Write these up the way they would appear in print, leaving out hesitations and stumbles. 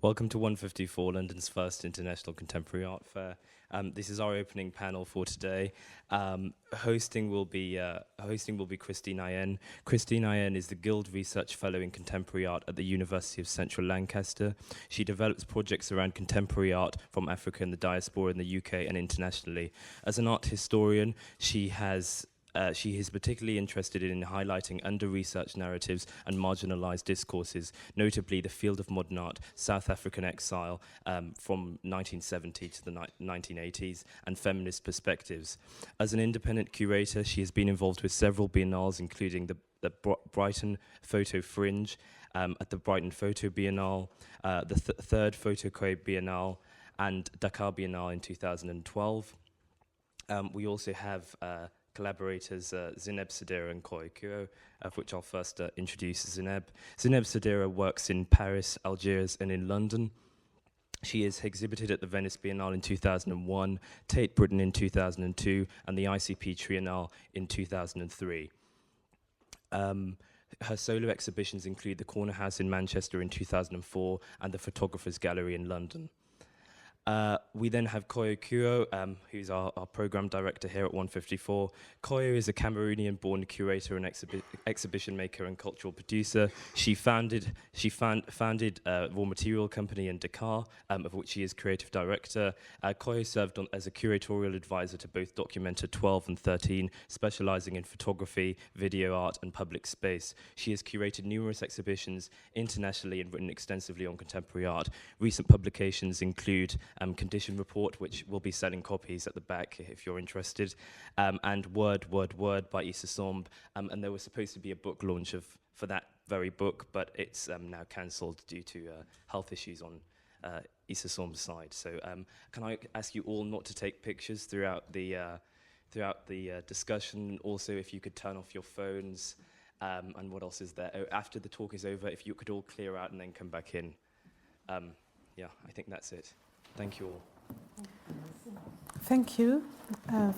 Welcome to 154, London's first international contemporary art fair. This is our opening panel for today. Hosting will be Christine Eyene. Christine Eyene is the Guild Research Fellow in Contemporary Art at the University of Central Lancaster. She develops projects around contemporary art from Africa and the diaspora in the UK and internationally. As an art historian, she is particularly interested in highlighting under-researched narratives and marginalized discourses, notably the field of modern art, South African exile from 1970 to the 1980s, and feminist perspectives. As an independent curator, she has been involved with several biennales, including the Brighton Photo Fringe, at the Brighton Photo Biennale, the third Photo Koyo Biennale, and Dakar Biennale in 2012. We also have collaborators Zineb, Sedira and Koyo, of which I'll first introduce Zineb. Zineb Sedira works in Paris, Algiers and in London. She is exhibited at the Venice Biennale in 2001, Tate Britain in 2002 and the ICP Triennale in 2003. Her solo exhibitions include the Corner House in Manchester in 2004 and the Photographers Gallery in London. We then have Kouoh, who's our program director here at 154. Koyo is a Cameroonian-born curator and exhibition maker and cultural producer. She founded Raw Material Company in Dakar, of which she is creative director. Koyo served as a curatorial advisor to both Documenta 12 and 13, specializing in photography, video art, and public space. She has curated numerous exhibitions internationally and written extensively on contemporary art. Recent publications include Condition Report, which will be selling copies at the back if you're interested, and Word by Issa Somb, and there was supposed to be a book launch for that very book, but it's now cancelled due to health issues on Issa Somb's side. So can I ask you all not to take pictures throughout the discussion? Also, if you could turn off your phones, and what else is there? Oh, after the talk is over, if you could all clear out and then come back in. Yeah, I think that's it. Thank you all. Thank you.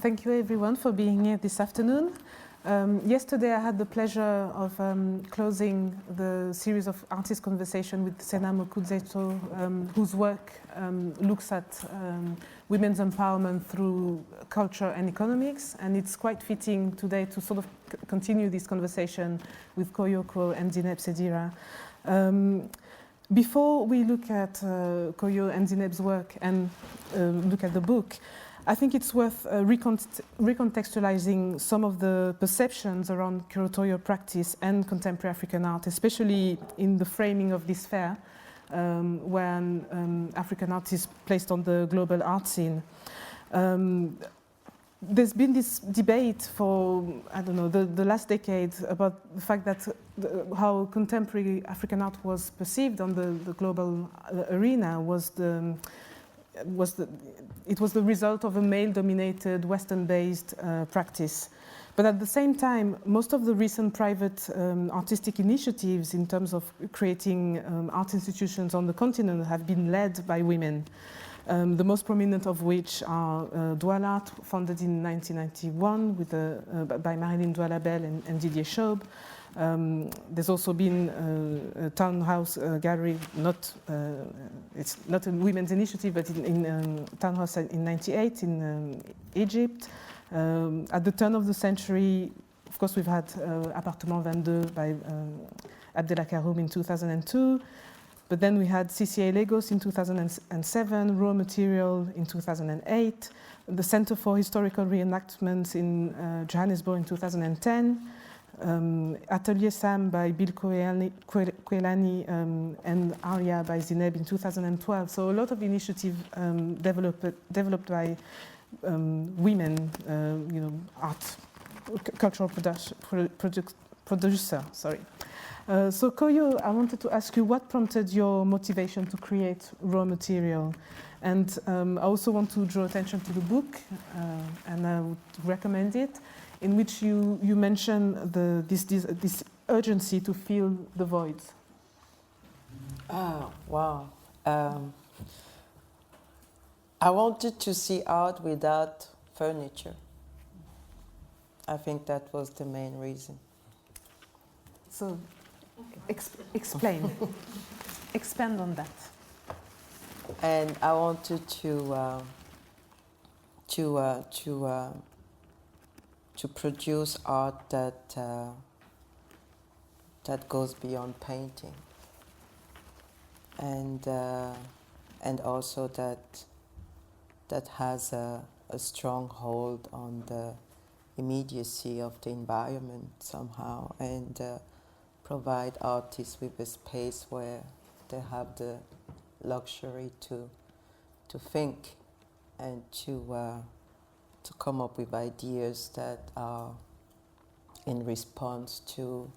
Thank you everyone for being here this afternoon. Yesterday I had the pleasure of closing the series of artist conversation with Sena Mokudzeto, whose work looks at women's empowerment through culture and economics, and it's quite fitting today to sort of continue this conversation with Koyo and Zineb Sedira. Before we look at Koyo and Zineb's work and look at the book, I think it's worth recontextualizing some of the perceptions around curatorial practice and contemporary African art, especially in the framing of this fair, when African art is placed on the global art scene. There's been this debate for, I don't know, the last decade about the fact that how contemporary African art was perceived on the global arena was the result of a male-dominated, Western-based practice. But at the same time, most of the recent private artistic initiatives in terms of creating art institutions on the continent have been led by women. The most prominent of which are Douala, founded in 1991 by Marilyn Douala-Bell and Didier Chaube. There's also been a townhouse gallery, it's not a women's initiative, but in townhouse in 98 in Egypt. At the turn of the century, of course, we've had Appartement 22 by Abdellah Karoum in 2002. But then we had CCA Lagos in 2007, Raw Material in 2008, the Center for Historical Reenactments in Johannesburg in 2010, Atelier Sam by Bill Kwelani and Aria by Zineb in 2012. So a lot of initiative developed by women, art, cultural producer, sorry. So Koyo, I wanted to ask you what prompted your motivation to create Raw Material, and I also want to draw attention to the book, and I would recommend it, in which you mention this urgency to fill the voids. Oh, wow. I wanted to see art without furniture. I think that was the main reason. So, explain. Expand on that. And I wanted to produce art that goes beyond painting, and also that has a strong hold on the immediacy of the environment somehow, and provide artists with a space where they have the luxury to think and to come up with ideas that are in response to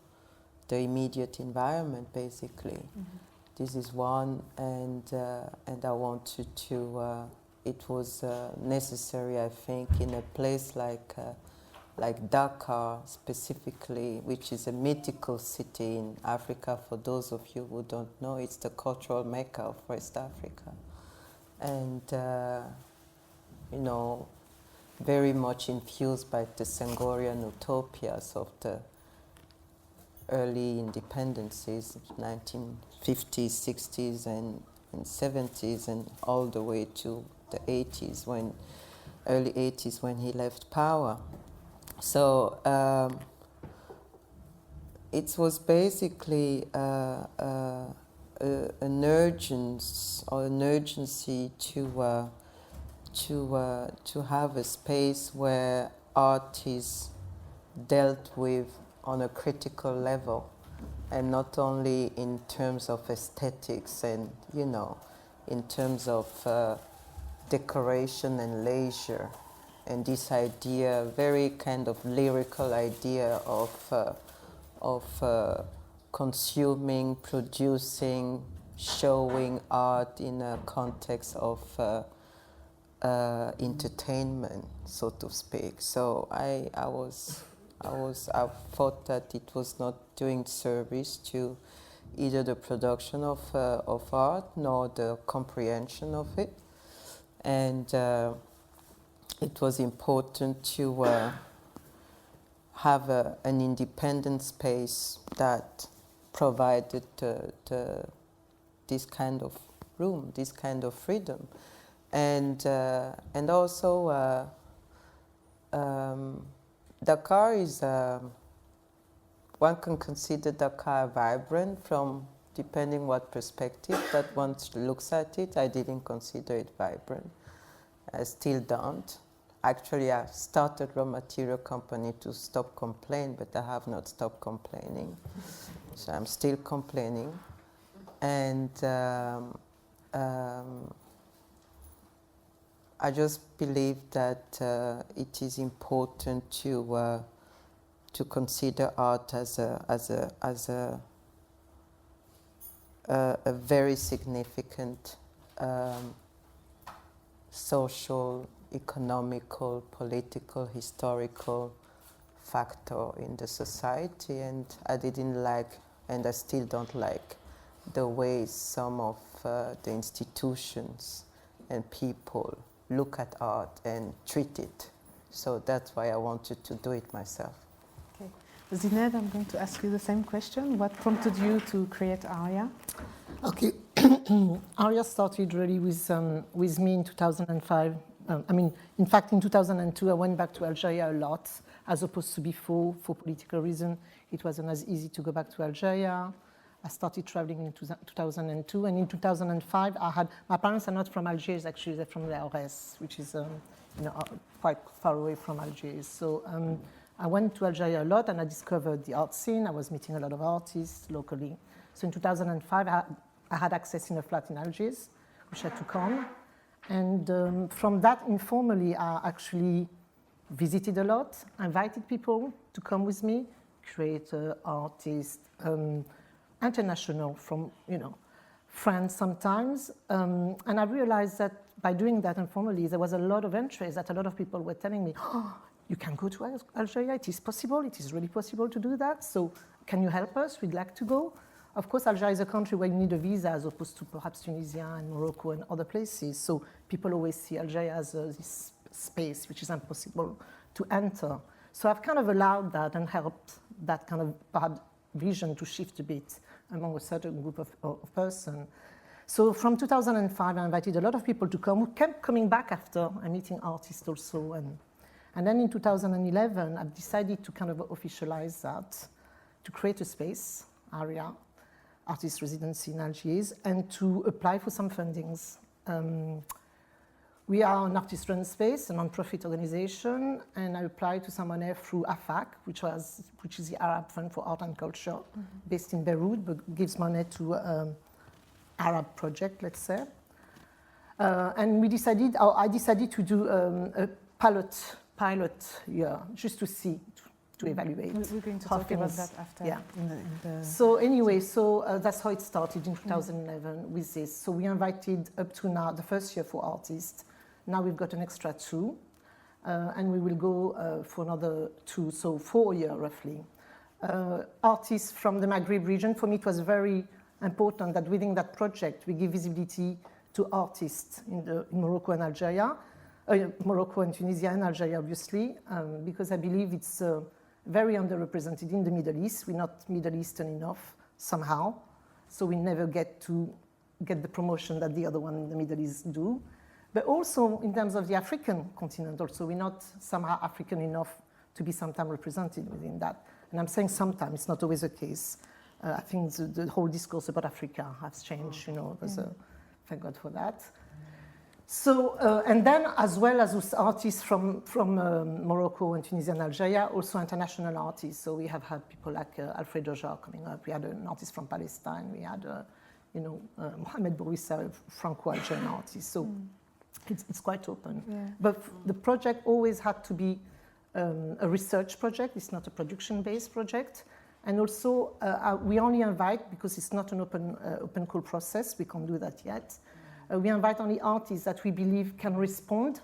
the immediate environment, basically. Mm-hmm. This is one, and I wanted to. It was necessary, I think, in a place like Dakar specifically, which is a mythical city in Africa. For those of you who don't know, it's the cultural mecca of West Africa, and you know, very much infused by the Senghorian utopias of the early independencies, 1950s, 60s, and 70s, and all the way to the 80s, early 80s, when he left power. So it was basically an urgency to have a space where art is dealt with on a critical level, and not only in terms of aesthetics and, you know, in terms of decoration and leisure, and this idea, very kind of lyrical idea of consuming, producing, showing art in a context of entertainment, so to speak. So I thought that it was not doing service to either the production of art nor the comprehension of it, and it was important to have an independent space that provided this kind of room, this kind of freedom, and also Dakar is one can consider Dakar vibrant from depending what perspective that one looks at it. I didn't consider it vibrant. I still don't. Actually, I started raw material company to stop complaining, but I have not stopped complaining. So I'm still complaining. And I just believe that it is important to consider art as a very significant social, economical, political, historical factor in the society. And I didn't like, and I still don't like, the way some of the institutions and people look at art and treat it. So that's why I wanted to do it myself. Okay. Zineb, I'm going to ask you the same question. What prompted you to create Aria? Okay. Aria started really with me in 2005. In fact, in 2002, I went back to Algeria a lot, as opposed to before, for political reasons. It wasn't as easy to go back to Algeria. I started traveling in 2002, and in 2005, my parents are not from Algiers, actually, they're from Lahores, which is quite far away from Algiers. So I went to Algeria a lot, and I discovered the art scene. I was meeting a lot of artists locally. So in 2005, I had access in a flat in Algiers, which I took on. And from that, informally, I actually visited a lot, invited people to come with me, creator, artists, international, from France sometimes. And I realized that by doing that informally, there was a lot of interest, that a lot of people were telling me, oh, you can go to Algeria, it is possible, it is really possible to do that. So can you help us? We'd like to go. Of course, Algeria is a country where you need a visa as opposed to perhaps Tunisia and Morocco and other places. So people always see Algeria as this space which is impossible to enter. So I've kind of allowed that and helped that kind of perhaps vision to shift a bit among a certain group of persons. So from 2005, I invited a lot of people to come, who kept coming back after and meeting artists also. And then in 2011, I've decided to kind of officialize that, to create a space, area, artist residency in Algiers, and to apply for some fundings. We are an artist-run space, a non-profit organization, and I applied to some money through AFAC, which is the Arab Fund for Art and Culture, based in Beirut, but gives money to Arab project, let's say. And I decided to do a pilot year, just to see, to evaluate. We're going to talk about that after. Yeah. In the So anyway, that's how it started in 2011 with this. So we invited up to now, the first year for artists. Now we've got an extra 2, and we will go for another 2, so 4 years roughly. Artists from the Maghreb region, for me it was very important that within that project we give visibility to artists in Morocco and Algeria, Morocco and Tunisia and Algeria obviously, because I believe it's very underrepresented in the Middle East. We're not Middle Eastern enough somehow, so we never get to get the promotion that the other one in the Middle East do. But also in terms of the African continent also, we're not somehow African enough to be sometimes represented within that. And I'm saying sometimes, it's not always the case. I think the whole discourse about Africa has changed, thank God for that. So, and then as well as those artists from Morocco and Tunisia and Algeria, also international artists. So we have had people like Alfredo Jar coming up. We had an artist from Palestine. We had, Mohamed Bouissa, a Franco-Algerian artist. So it's quite open. Yeah. But the project always had to be a research project. It's not a production-based project. And also, we only invite, because it's not an open call process, we can't do that yet. We invite only artists that we believe can respond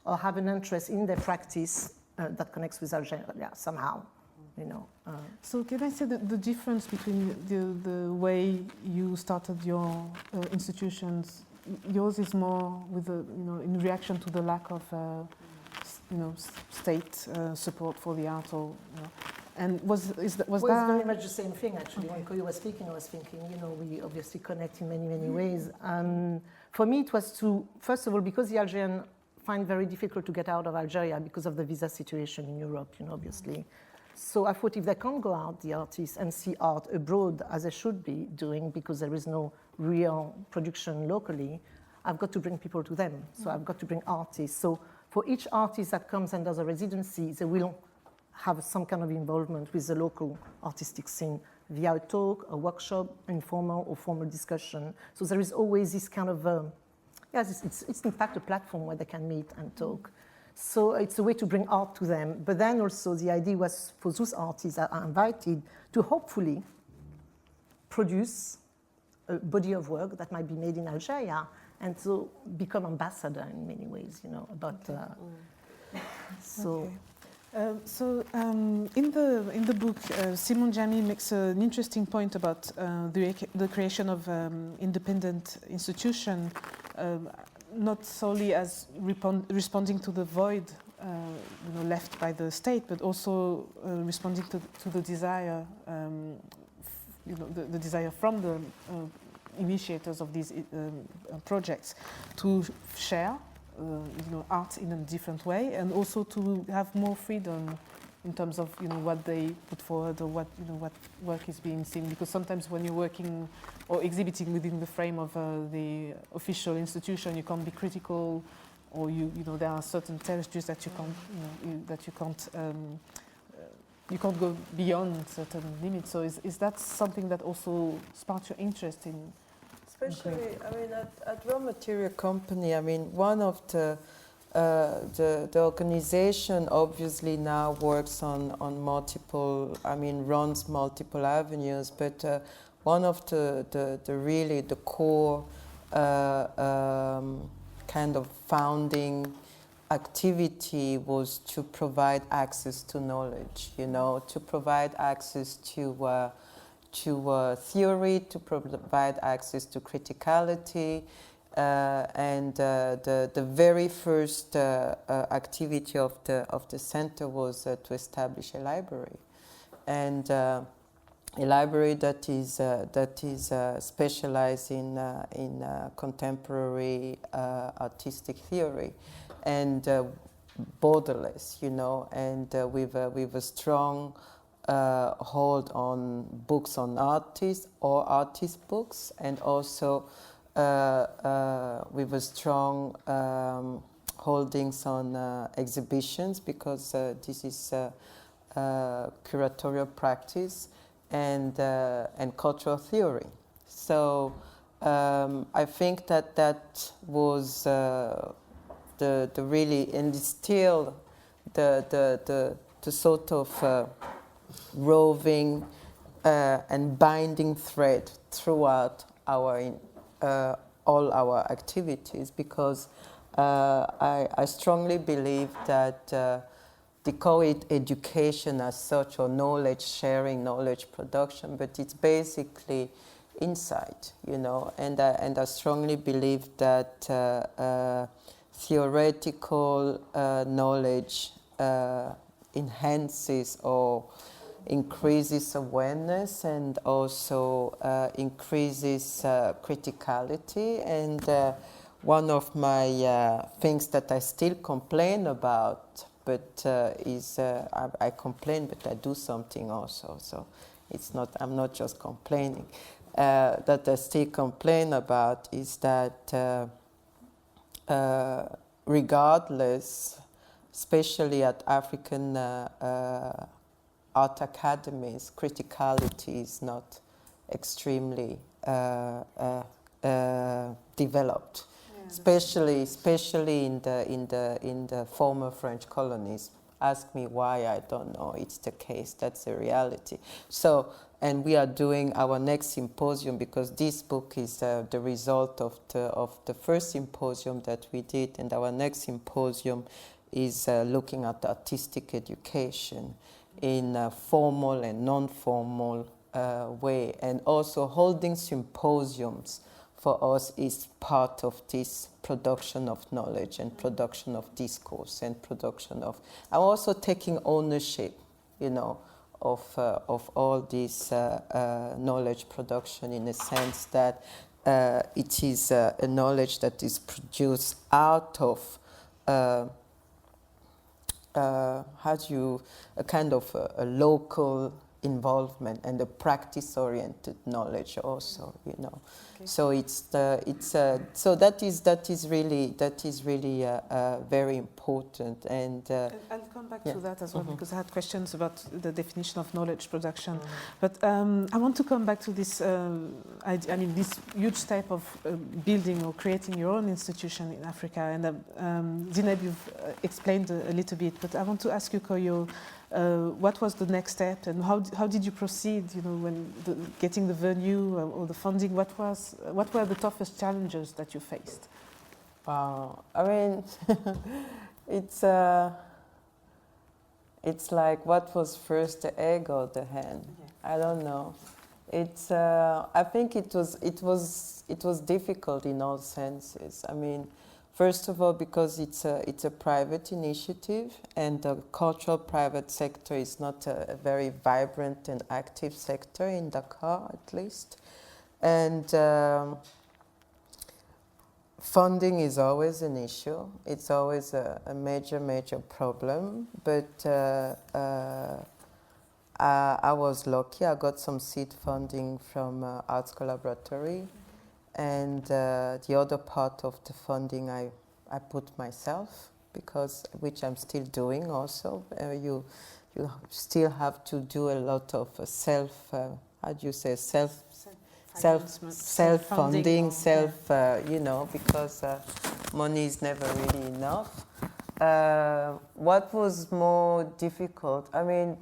or have an interest in their practice that connects with Algeria somehow, So can I say that the difference between the way you started your institutions, yours is more with in reaction to the lack of state support for the art, or and was that? It's very much the same thing actually. Okay. When Koyo was speaking, I was thinking, we obviously connect in many ways. For me, it was to, first of all, because the Algerians find very difficult to get out of Algeria because of the visa situation in Europe, obviously. So I thought if they can't go out, the artists, and see art abroad as they should be doing, because there is no real production locally, I've got to bring people to them. So I've got to bring artists. So for each artist that comes and does a residency, they will have some kind of involvement with the local artistic scene via a talk, a workshop, informal or formal discussion. So there is always this kind of, it's in fact a platform where they can meet and talk. So it's a way to bring art to them. But then also the idea was for those artists that are invited to hopefully produce a body of work that might be made in Algeria and so become ambassador in many ways, about, so. Okay. In the book, Simon Jamy makes an interesting point about the creation of independent institution, not solely as responding to the void left by the state, but also responding to the desire, the desire from the initiators of these projects to share. Art in a different way, and also to have more freedom in terms of what they put forward, or what work is being seen. Because sometimes when you're working or exhibiting within the frame of the official institution, you can't be critical, or there are certain territories that you can't go beyond certain limits. So is that something that also sparked your interest in? Especially, at Raw Material Company, one of the organization obviously now works on multiple, runs multiple avenues, but one of the core kind of founding activity was to provide access to knowledge, to provide access to theory, to provide access to criticality, and the very first activity of the center was to establish a library, and a library that is specialized in contemporary artistic theory, and borderless, you know, and with a strong hold on books on artists or artist books, and also with a strong holdings on exhibitions, because this is curatorial practice and cultural theory. So I think that was the really, and it's still the sort of roving and binding thread throughout our all our activities, because I strongly believe that they call it education as such, or knowledge sharing, knowledge production, but it's basically insight, you know, and I strongly believe that theoretical knowledge enhances or increases awareness, and also increases criticality. And one of my things that I still complain about, but is I complain, but I do something also. So it's not, I'm not just complaining. That I still complain about is that regardless, especially at African art academies, criticality is not extremely developed, especially in the former French colonies. Ask me why, I don't know. It's the case. That's the reality. So, and we are doing our next symposium, because this book is the result of the first symposium that we did, and our next symposium is looking at artistic education in a formal and non-formal way, and also holding symposiums for us is part of this production of knowledge and production of discourse and production of, I'm also taking ownership, you know, of all this knowledge production, in a sense that it is a knowledge that is produced out of a kind of a local involvement and a practice-oriented knowledge also, you know. Okay. So so that is really very important, and I'll come back to that as well, because I had questions about the definition of knowledge production. But I want to come back to this idea, I mean, this huge type of building or creating your own institution in Africa. And Zineb, you've explained a little bit, but I want to ask you, Koyo, what was the next step, and how did you proceed? You know, when getting the venue or the funding, what were the toughest challenges that you faced? I mean, it's like, what was first, the egg or the hen? Yeah. I don't know. It's I think it was difficult in all senses. I mean, first of all, because it's a private initiative, and the cultural private sector is not a very vibrant and active sector in Dakar, at least. And funding is always an issue. It's always a major problem. But I was lucky. I got some seed funding from Arts Collaboratory. And the other part of the funding I put myself, because, which I'm still doing also. You still have to do a lot of self-funding, you know, because money is never really enough. What was more difficult? I mean,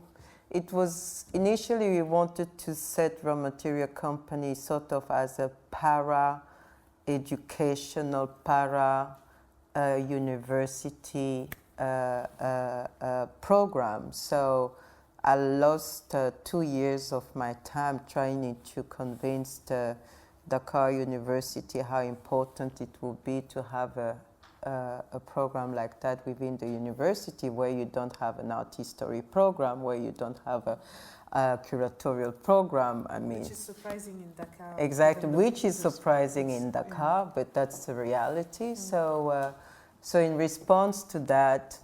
it was, initially we wanted to set Raw Material Company sort of as a para-educational, para-university program. So I lost 2 years of my time trying to convince the Dakar University how important it would be to have a a program like that within the university, where you don't have an art history program, where you don't have a curatorial program. I mean, which is surprising in Dakar. exactly, which is surprising in Dakar, but that's the reality. So in response to that,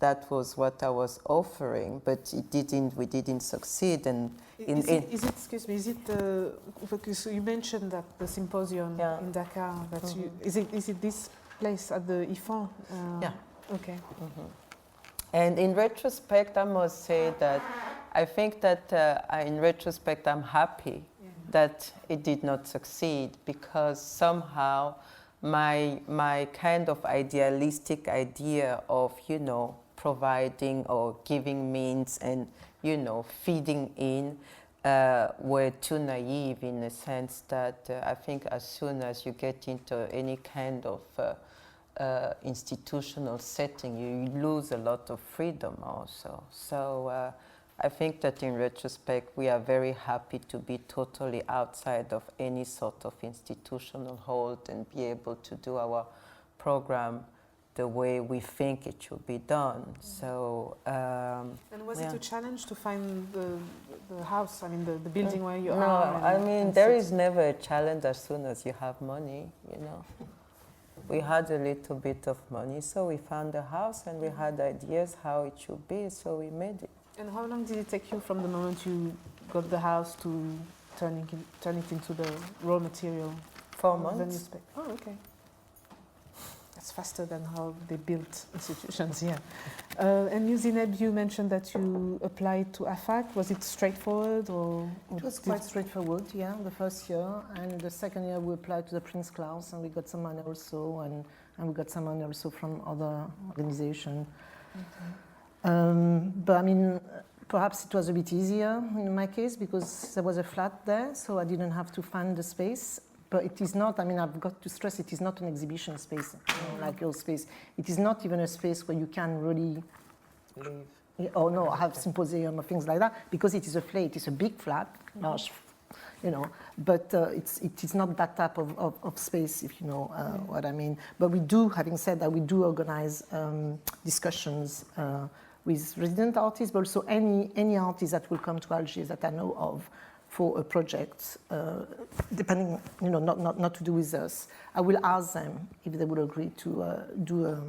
that was what I was offering, but we didn't succeed. And excuse me, is it because you mentioned that the symposium in Dakar, that is it this place at the IFAN? Yeah. Okay. And in retrospect, I must say that I think that in retrospect, I'm happy that it did not succeed, because somehow my kind of idealistic idea of, providing or giving means and, feeding in were too naive, in the sense that I think as soon as you get into any kind of institutional setting, you lose a lot of freedom also. So I think that in retrospect, we are very happy to be totally outside of any sort of institutional hold and be able to do our program the way we think it should be done. So, and was it a challenge to find the house, I mean the building where you no, are? No, I mean, there is never a challenge as soon as you have money, We had a little bit of money, so we found a house, and we had ideas how it should be, so we made it. And how long did it take you from the moment you got the house to turn it into the raw material? 4 months. Oh, okay. That's faster than how they built institutions here. And you, Zineb, you mentioned that you applied to AFAC. Was it straightforward, or it was quite straightforward, yeah, the first year. And the second year we applied to the Prince Claus, and we got some money also, and we got some money also from other organizations. But I mean, perhaps it was a bit easier in my case, because there was a flat there, so I didn't have to find the space. But it is not, I mean, I've got to stress, it is not an exhibition space, like your space. It is not even a space where you can really live. Or no, have symposium or things like that, because it is a flat, it is a big flat, large, but it is not that type of space, if you know what I mean. But we do, having said that, we do organize discussions with resident artists, but also any artist that will come to Algiers that I know of for a project, depending, not to do with us. I will ask them if they would agree to do a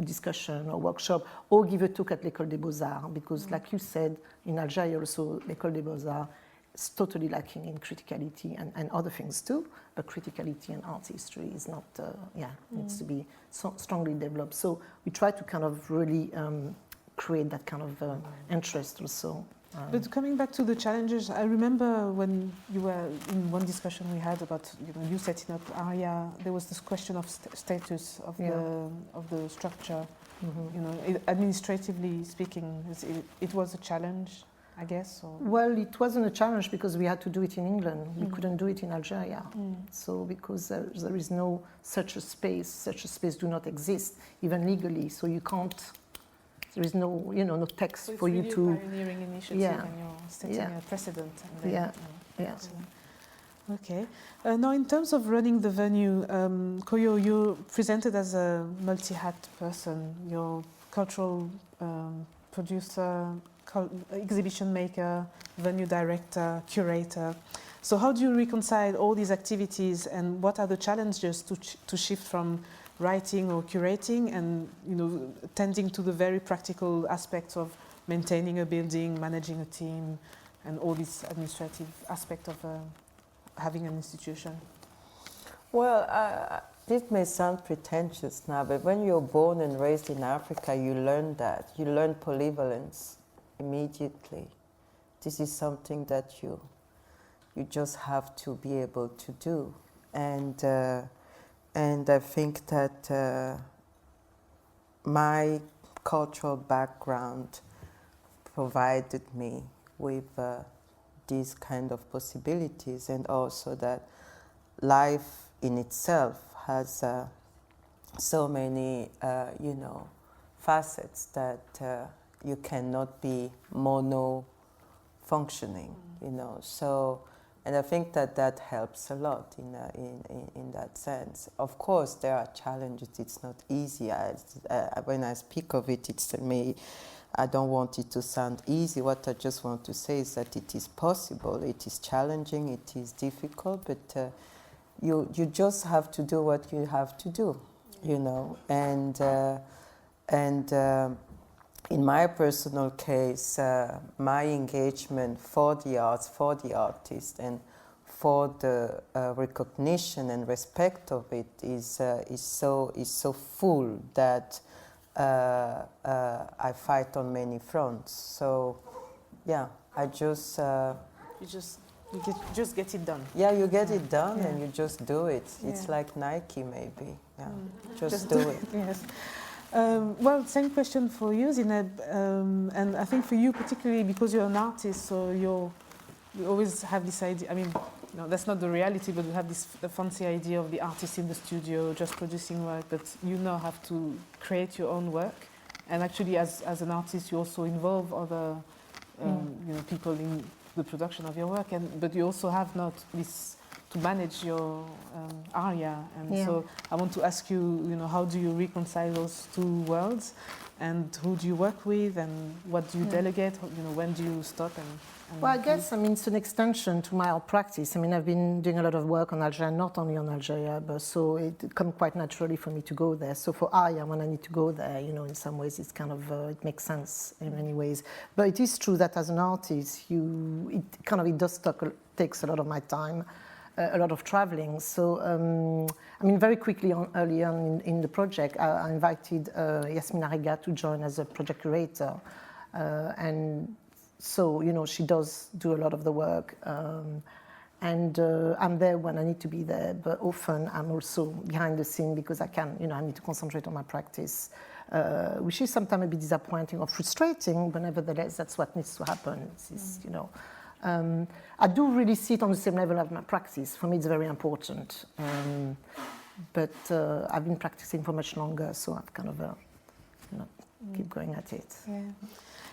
discussion or workshop, or give a talk at l'École des Beaux-Arts, because like you said, in Algeria also, l'École des Beaux-Arts is totally lacking in criticality and other things too, but criticality and art history is not, needs to be strongly developed. So we try to kind of really create that kind of interest also. But coming back to the challenges, I remember when you were in one discussion we had about you setting up ARIA, there was this question of status of the structure. Administratively speaking, it was a challenge, I guess. Or? Well, it wasn't a challenge because we had to do it in England. We couldn't do it in Algeria. So because there is no such a space do not exist even legally. So you can't. There is no, no text so for you to. It's really a pioneering initiative, and you're setting a precedent. And then, Okay. Now, in terms of running the venue, Koyo, you're presented as a multi-hat person. You're cultural producer, exhibition maker, venue director, curator. So, how do you reconcile all these activities, and what are the challenges to shift from writing or curating and tending to the very practical aspects of maintaining a building, managing a team, and all these administrative aspects of having an institution? Well, this may sound pretentious now, but when you're born and raised in Africa, you learn that. You learn polyvalence immediately. This is something that you just have to be able to do. And I think that my cultural background provided me with these kind of possibilities, and also that life in itself has so many, facets that you cannot be mono-functioning, So And I think that helps a lot in that sense. Of course, there are challenges. It's not easy. When I speak of it, it's me. I don't want it to sound easy. What I just want to say is that it is possible. It is challenging. It is difficult. But you just have to do what you have to do, you know. And in my personal case, my engagement for the arts, for the artist, and for the recognition and respect of it is so full that I fight on many fronts. So, yeah, I just you just get it done. yeah, you get it done, Yeah. and you just do it. It's Yeah. like Nike, maybe. Yeah, just Just do it. Yes. Well, same question for you, Zineb, and I think for you particularly because you're an artist, so you always have this idea. I mean, no, that's not the reality, but you have this fancy idea of the artist in the studio just producing work. But you now have to create your own work, and actually, as an artist, you also involve other people in the production of your work, but you also have not this to manage your area, and so I want to ask you, how do you reconcile those two worlds, and who do you work with, and what do you delegate? When do you stop? And Well, I guess, it's an extension to my art practice. I've been doing a lot of work on Algeria, not only on Algeria, but so it comes quite naturally for me to go there. So for Aya, when I need to go there, in some ways it's kind of, it makes sense in many ways. But it is true that as an artist, it does takes a lot of my time. A lot of traveling. So, very quickly early on in the project, I invited Yasmina Riga to join as a project curator. And so, she does do a lot of the work. And I'm there when I need to be there, but often I'm also behind the scene because I need to concentrate on my practice, which is sometimes a bit disappointing or frustrating, but nevertheless, that's what needs to happen. I do really see it on the same level of my practice. For me, it's very important. But I've been practicing for much longer, so I've kind of keep going at it. Yeah.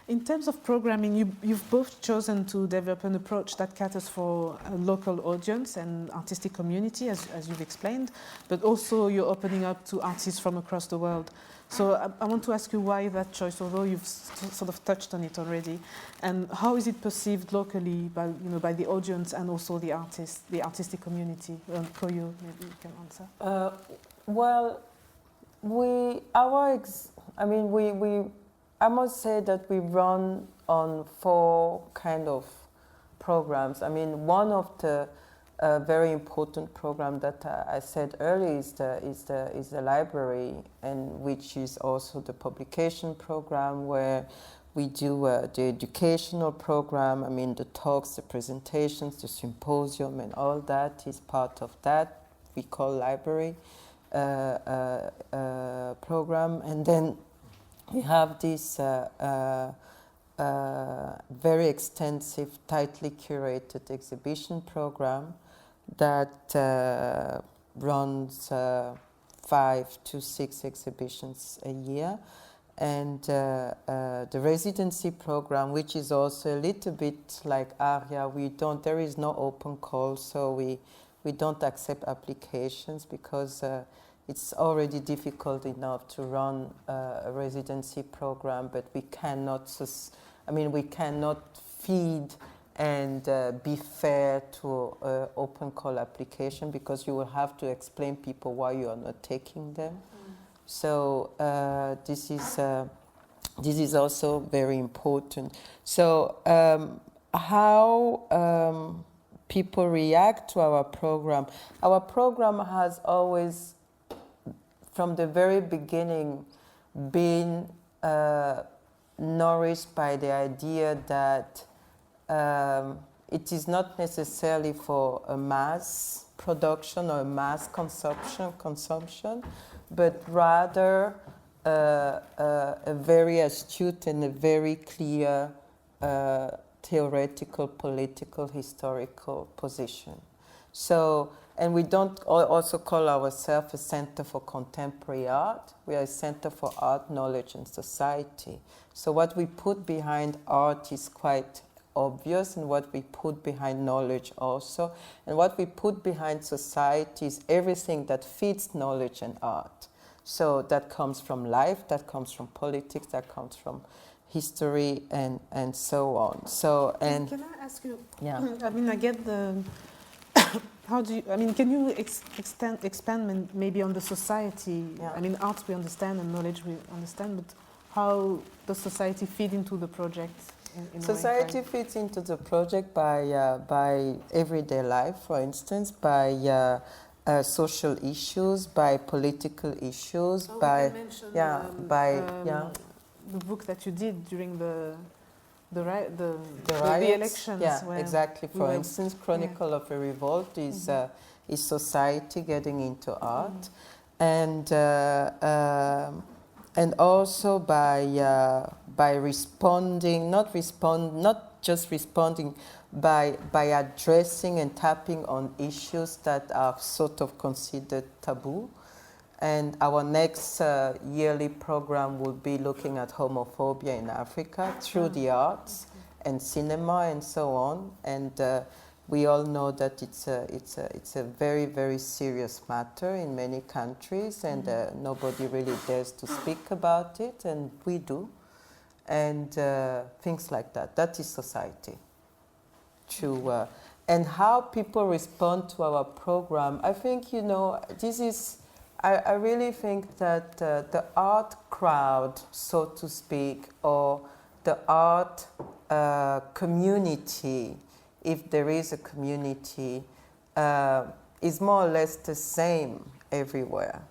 In terms of programming, you've both chosen to develop an approach that caters for a local audience and artistic community, as you've explained, but also you're opening up to artists from across the world. So I want to ask you why that choice, although you've sort of touched on it already, and how is it perceived locally by the audience and also the artists, the artistic community? Koyo, maybe you can answer. I must say that we run on 4 kind of programs. One of the very important program that I said earlier is the library, and which is also the publication program where we do the educational program. The talks, the presentations, the symposium, and all that is part of that. We call library program, and then we have this very extensive, tightly curated exhibition program that runs 5 to 6 exhibitions a year. And the residency program, which is also a little bit like ARIA, there is no open call, so we don't accept applications because it's already difficult enough to run a residency program, but we cannot feed and be fair to open call application because you will have to explain people why you are not taking them. So this is also very important. So how people react to our program? Our program has always, from the very beginning, been nourished by the idea that it is not necessarily for a mass production or a mass consumption, but rather a very astute and a very clear theoretical, political, historical position. So, and we don't also call ourselves a Center for Contemporary Art. We are a Center for Art, Knowledge, and Society. So what we put behind art is quite obvious, and what we put behind knowledge also. And what we put behind society is everything that feeds knowledge and art. So that comes from life, that comes from politics, that comes from history, and so on. So, and can I ask you? yeah. I mean, I get the. How do you? I mean, can you expand maybe on the society? Yeah. I mean, arts we understand and knowledge we understand, but how does society fit into the project? In Society a way? fits into the project by everyday life, for instance, by social issues, by political issues, by the book that you did during the riots, elections. yeah, where exactly. we For were- instance, Chronicle of a Revolt is society getting into art, and also by responding, not just responding, by addressing and tapping on issues that are sort of considered taboo. And our next yearly program will be looking at homophobia in Africa through the arts and cinema and so on. And we all know that it's a very, very serious matter in many countries, and nobody really dares to speak about it, and we do. And things like that. That is society. And how people respond to our program, I think, this is... I really think that the art crowd, so to speak, or the art community, if there is a community, is more or less the same everywhere.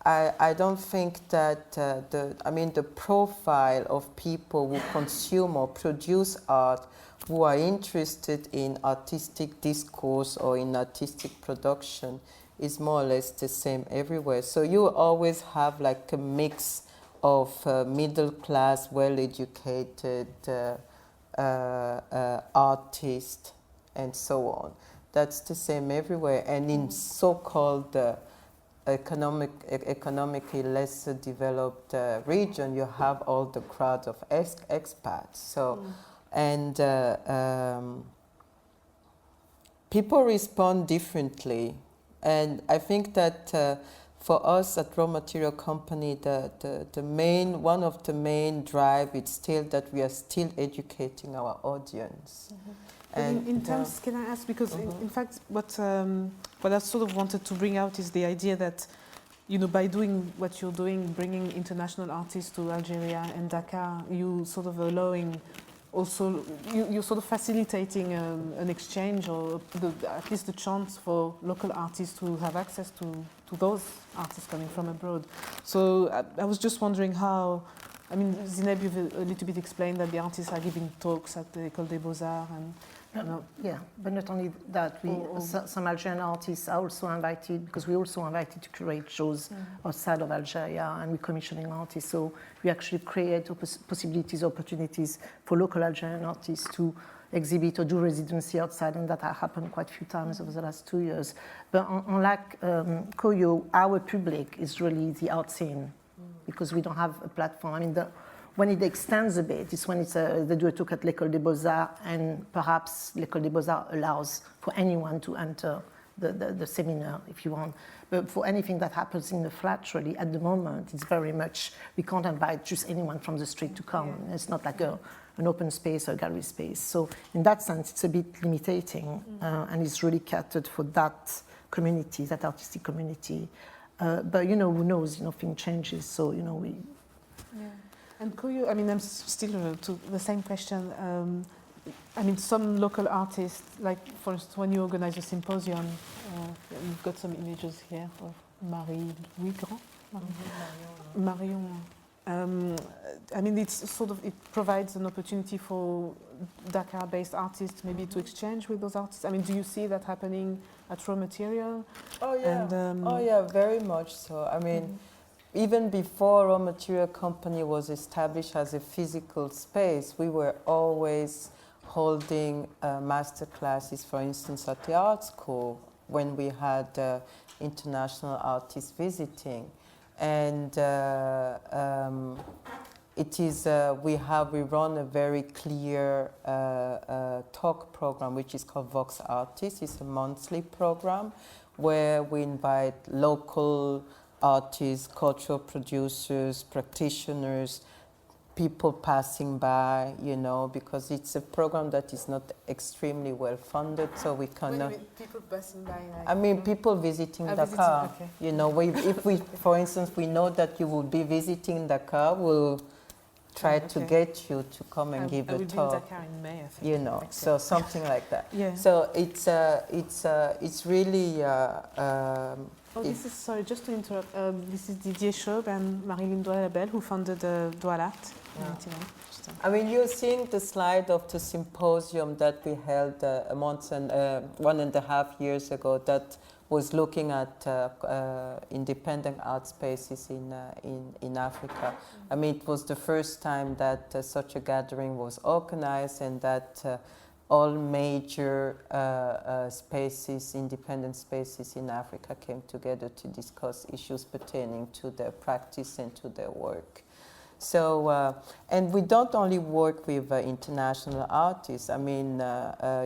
I don't think that the profile of people who consume or produce art, who are interested in artistic discourse or in artistic production, is more or less the same everywhere. So you always have like a mix of middle class, well-educated artists and so on. That's the same everywhere. And in so-called economically less developed region, you have all the crowd of expats. So, and people respond differently. And I think that for us at Raw Material Company, one of the main drive is still that we are still educating our audience. And in terms, can I ask, because in fact, what I sort of wanted to bring out is the idea that, by doing what you're doing, bringing international artists to Algeria and Dakar, you sort of allowing also, you're sort of facilitating an exchange, or at least the chance for local artists to have access to those artists coming from abroad. So I was just wondering how, Zineb, you've a little bit explained that the artists are giving talks at the École des Beaux-Arts and yeah, but not only that, some Algerian artists are also invited, because we're also invited to curate shows outside of Algeria, and we're commissioning artists. So we actually create opportunities for local Algerian artists to exhibit or do residency outside, and that has happened quite a few times over the last 2 years. But unlike Koyo, our public is really the art scene, because we don't have a platform. When it extends a bit, it's when they do a talk at l'École des Beaux-Arts, and perhaps l'École des Beaux-Arts allows for anyone to enter the seminar, if you want. But for anything that happens in the flat, really, at the moment, it's very much, we can't invite just anyone from the street to come. Yeah. It's not like an open space or a gallery space. So in that sense, it's a bit limiting, and it's really catered for that community, that artistic community. But, who knows, things changes, so, we... Yeah. And Koyo, I'm still to the same question. Some local artists, like for instance, when you organize a symposium, you've got some images here of Marie-Louis Grand. Marion. It's sort of, it provides an opportunity for Dakar-based artists maybe to exchange with those artists. Do you see that happening at Raw Material? Oh yeah. And, very much so. Even before Raw Material Company was established as a physical space, we were always holding master classes, for instance, at the art school when we had international artists visiting. And it is, we run a very clear talk program, which is called Vox Artists. It's a monthly program where we invite local artists, cultural producers, practitioners, people passing by, you know, because it's a program that is not extremely well funded, so we cannot. People passing by? Like, I mean, people visiting Dakar. Okay. You know, if we, for instance, we know that you will be visiting Dakar, we'll try to get you to come and give a talk. I will be in Dakar in May, I think. You know, so something like that. Yeah. So it's really. This is, sorry, just to interrupt. This is Didier Chaube and Marie-Lynne Doyle-Labelle, who founded Doualat in 1999. I mean, you're seeing the slide of the symposium that we held a month and 1.5 years ago that was looking at independent art spaces in Africa. I mean, it was the first time that such a gathering was organized and that all major spaces, independent spaces in Africa came together to discuss issues pertaining to their practice and to their work. So, and we don't only work with international artists. I mean,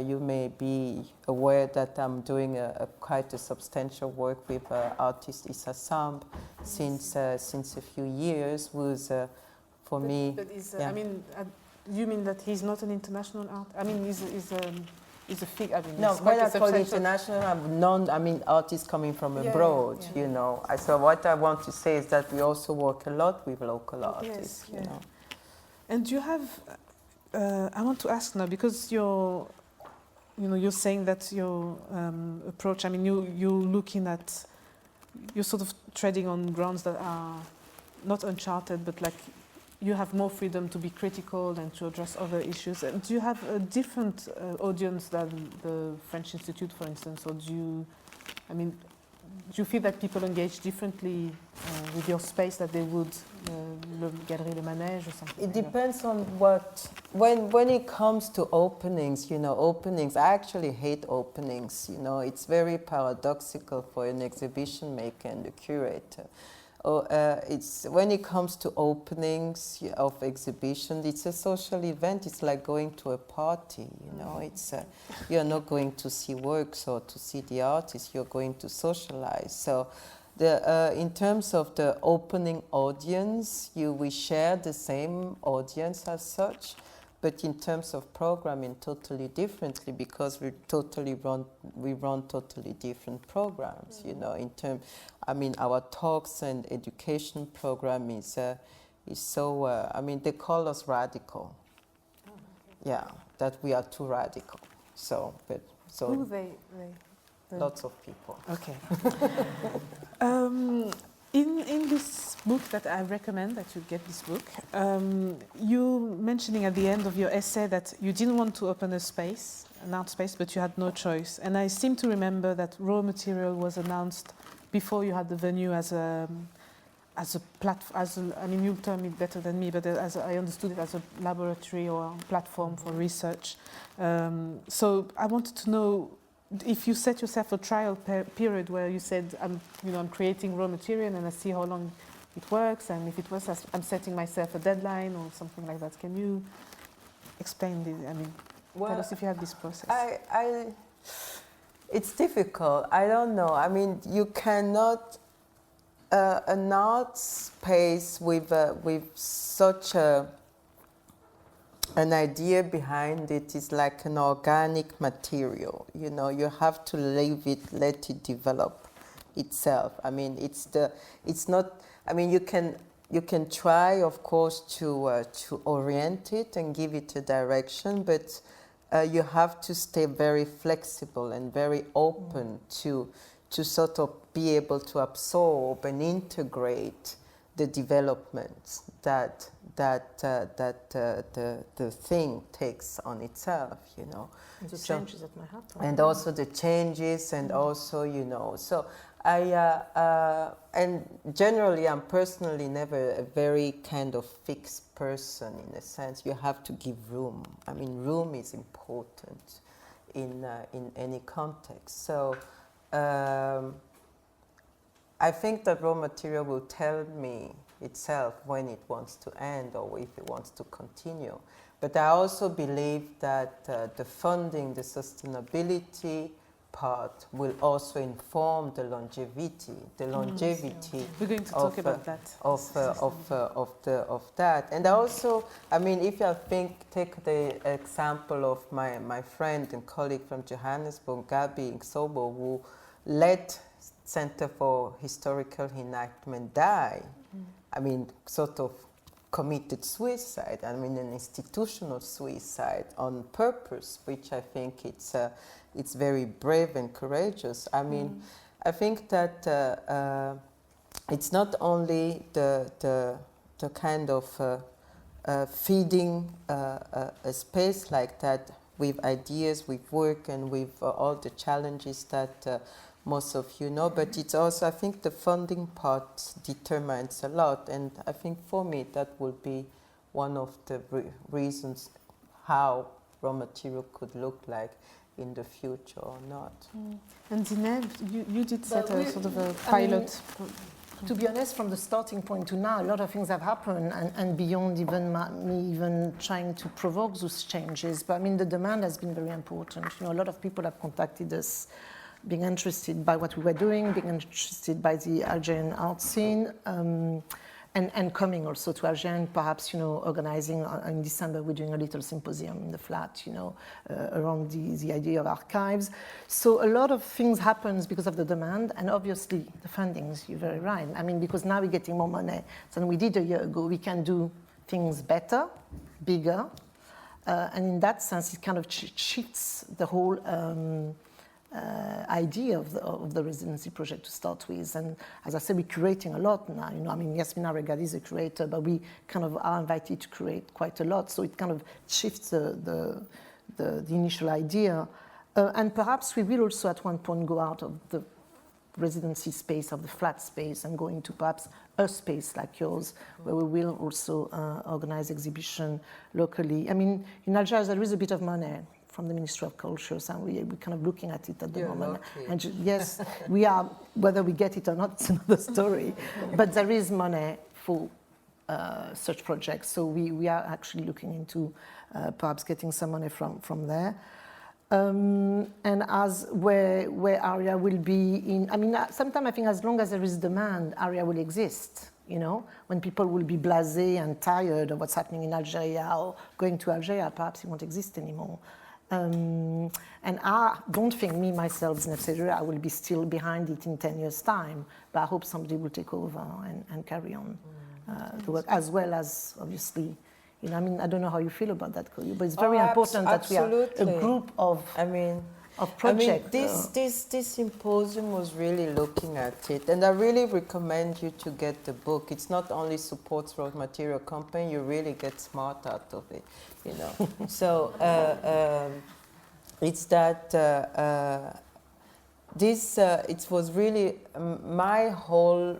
you may be aware that I'm doing quite a substantial work with artist Issa Samb since a few years, who's for me. But I mean, you mean that he's not an international artist? I mean, he's a figure. I mean, no, when I call international, I mean artists coming from abroad, you know. So what I want to say is that we also work a lot with local artists, you know. And you have, I want to ask now, because you're saying that your approach, I mean, you're looking at, you're sort of treading on grounds that are not uncharted, but like, you have more freedom to be critical and to address other issues. And do you have a different audience than the French Institute, for instance, or do you feel that people engage differently with your space that they would Galerie Le Manège or something? It depends on what, when it comes to openings, you know, openings, I actually hate openings, you know, it's very paradoxical for an exhibition maker and the curator. It's when it comes to openings of exhibitions, it's a social event. It's like going to a party, you know. It's you're not going to see works or to see the artist. You're going to socialize. So, in terms of the opening audience, we share the same audience as such, but in terms of programming, totally differently because we run totally different programs. You know, in terms. I mean, our talks and education program is so, I mean, they call us radical. Oh, okay. Yeah, that we are too radical. So, Who they? Lots of people. Okay. In this book that I recommend that you get this book, you mentioning at the end of your essay that you didn't want to open an art space, but you had no choice. And I seem to remember that raw material was announced before you had the venue as a platform. I mean, you'll tell me better than me, but as I understood it as a laboratory or a platform for research. So I wanted to know if you set yourself a trial period where you said, I'm creating raw material and I see how long it works, and if it works, I'm setting myself a deadline or something like that. Can you explain this? I mean, tell us if you had this process. It's difficult. I don't know. I mean, you cannot an art space with such an idea behind it is like an organic material. You know, you have to leave it, let it develop itself. I mean, it's not. I mean, you can try, of course, to orient it and give it a direction, but you have to stay very flexible and very open to sort of be able to absorb and integrate the developments that the thing takes on itself, you know. And the changes that might happen. And also the changes, and also, you know. So and generally, I'm personally never a very kind of fixed person in a sense. You have to give room. I mean, room is important in any context. So I think that raw material will tell me itself when it wants to end or if it wants to continue. But I also believe that the funding, the sustainability part will also inform the longevity We're going to talk about that. Of that. And also, I mean, if you take the example of my friend and colleague from Johannesburg, Gabi Ngsobo, who led Center for Historical Reenactment die. I mean, sort of committed suicide. I mean, an institutional suicide on purpose, which I think it's very brave and courageous. I mean, I think that it's not only the kind of feeding a space like that with ideas, with work, and with all the challenges that most of you know, but it's also, I think the funding part determines a lot, and I think for me that will be one of the reasons how raw material could look like in the future or not. And Zineb, you did set But a sort of a pilot. To be honest, from the starting point to now, a lot of things have happened, and beyond even me even trying to provoke those changes. But I mean, the demand has been very important. You know, a lot of people have contacted us, being interested by what we were doing, being interested by the Algerian art scene, and coming also to Algeria, and perhaps, you know, organizing in December, we're doing a little symposium in the flat, you know, around the idea of archives. So a lot of things happens because of the demand, and obviously the fundings, you're very right. I mean, because now we're getting more money than we did a year ago. We can do things better, bigger, and in that sense, it kind of shifts the whole idea of the residency project to start with. And as I said, we're curating a lot now. You know, I mean, Yasmina Regadi is a curator, but we kind of are invited to create quite a lot. So it kind of shifts the initial idea. And perhaps we will also at one point go out of the residency space, of the flat space, and go into perhaps a space like yours, where we will also organize exhibition locally. I mean, in Algeria, there is a bit of money from the Ministry of Culture, and we're kind of looking at it at the moment. Lucky. And yes, we are, whether we get it or not, it's another story. But there is money for such projects, so we are actually looking into perhaps getting some money from there. And as where area will be in, I mean, sometimes I think as long as there is demand, area will exist. You know, when people will be blasé and tired of what's happening in Algeria or going to Algeria, perhaps it won't exist anymore. And I don't think me, myself, Zineb Sedira, I will be still behind it in 10 years' time, but I hope somebody will take over and carry on the work, as well as, obviously, you know, I mean, I don't know how you feel about that, Koyo, but it's very important that we are a group of projects. This symposium was really looking at it, and I really recommend you to get the book. It's not only supports raw material company, you really get smart out of it, you know. So it's that it was really my whole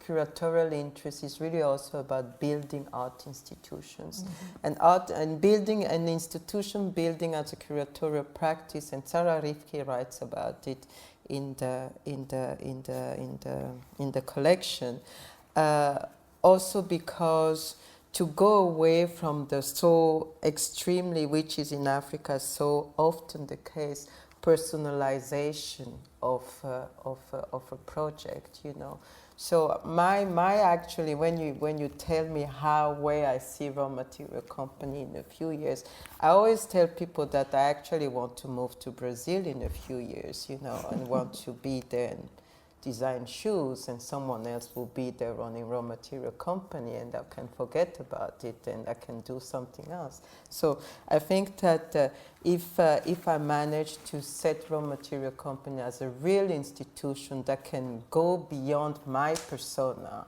curatorial interest is really also about building art institutions, and art and building an institution building as a curatorial practice. And Sarah Rifke writes about it in the collection. Also because to go away from the so extremely, which is in Africa so often the case, personalization of a project, you know. So my actually, when you tell me where I see raw material company in a few years, I always tell people that I actually want to move to Brazil in a few years, you know, and want to be there and design shoes, and someone else will be there running raw material company, and I can forget about it and I can do something else. So I think that if I manage to set raw material company as a real institution that can go beyond my persona,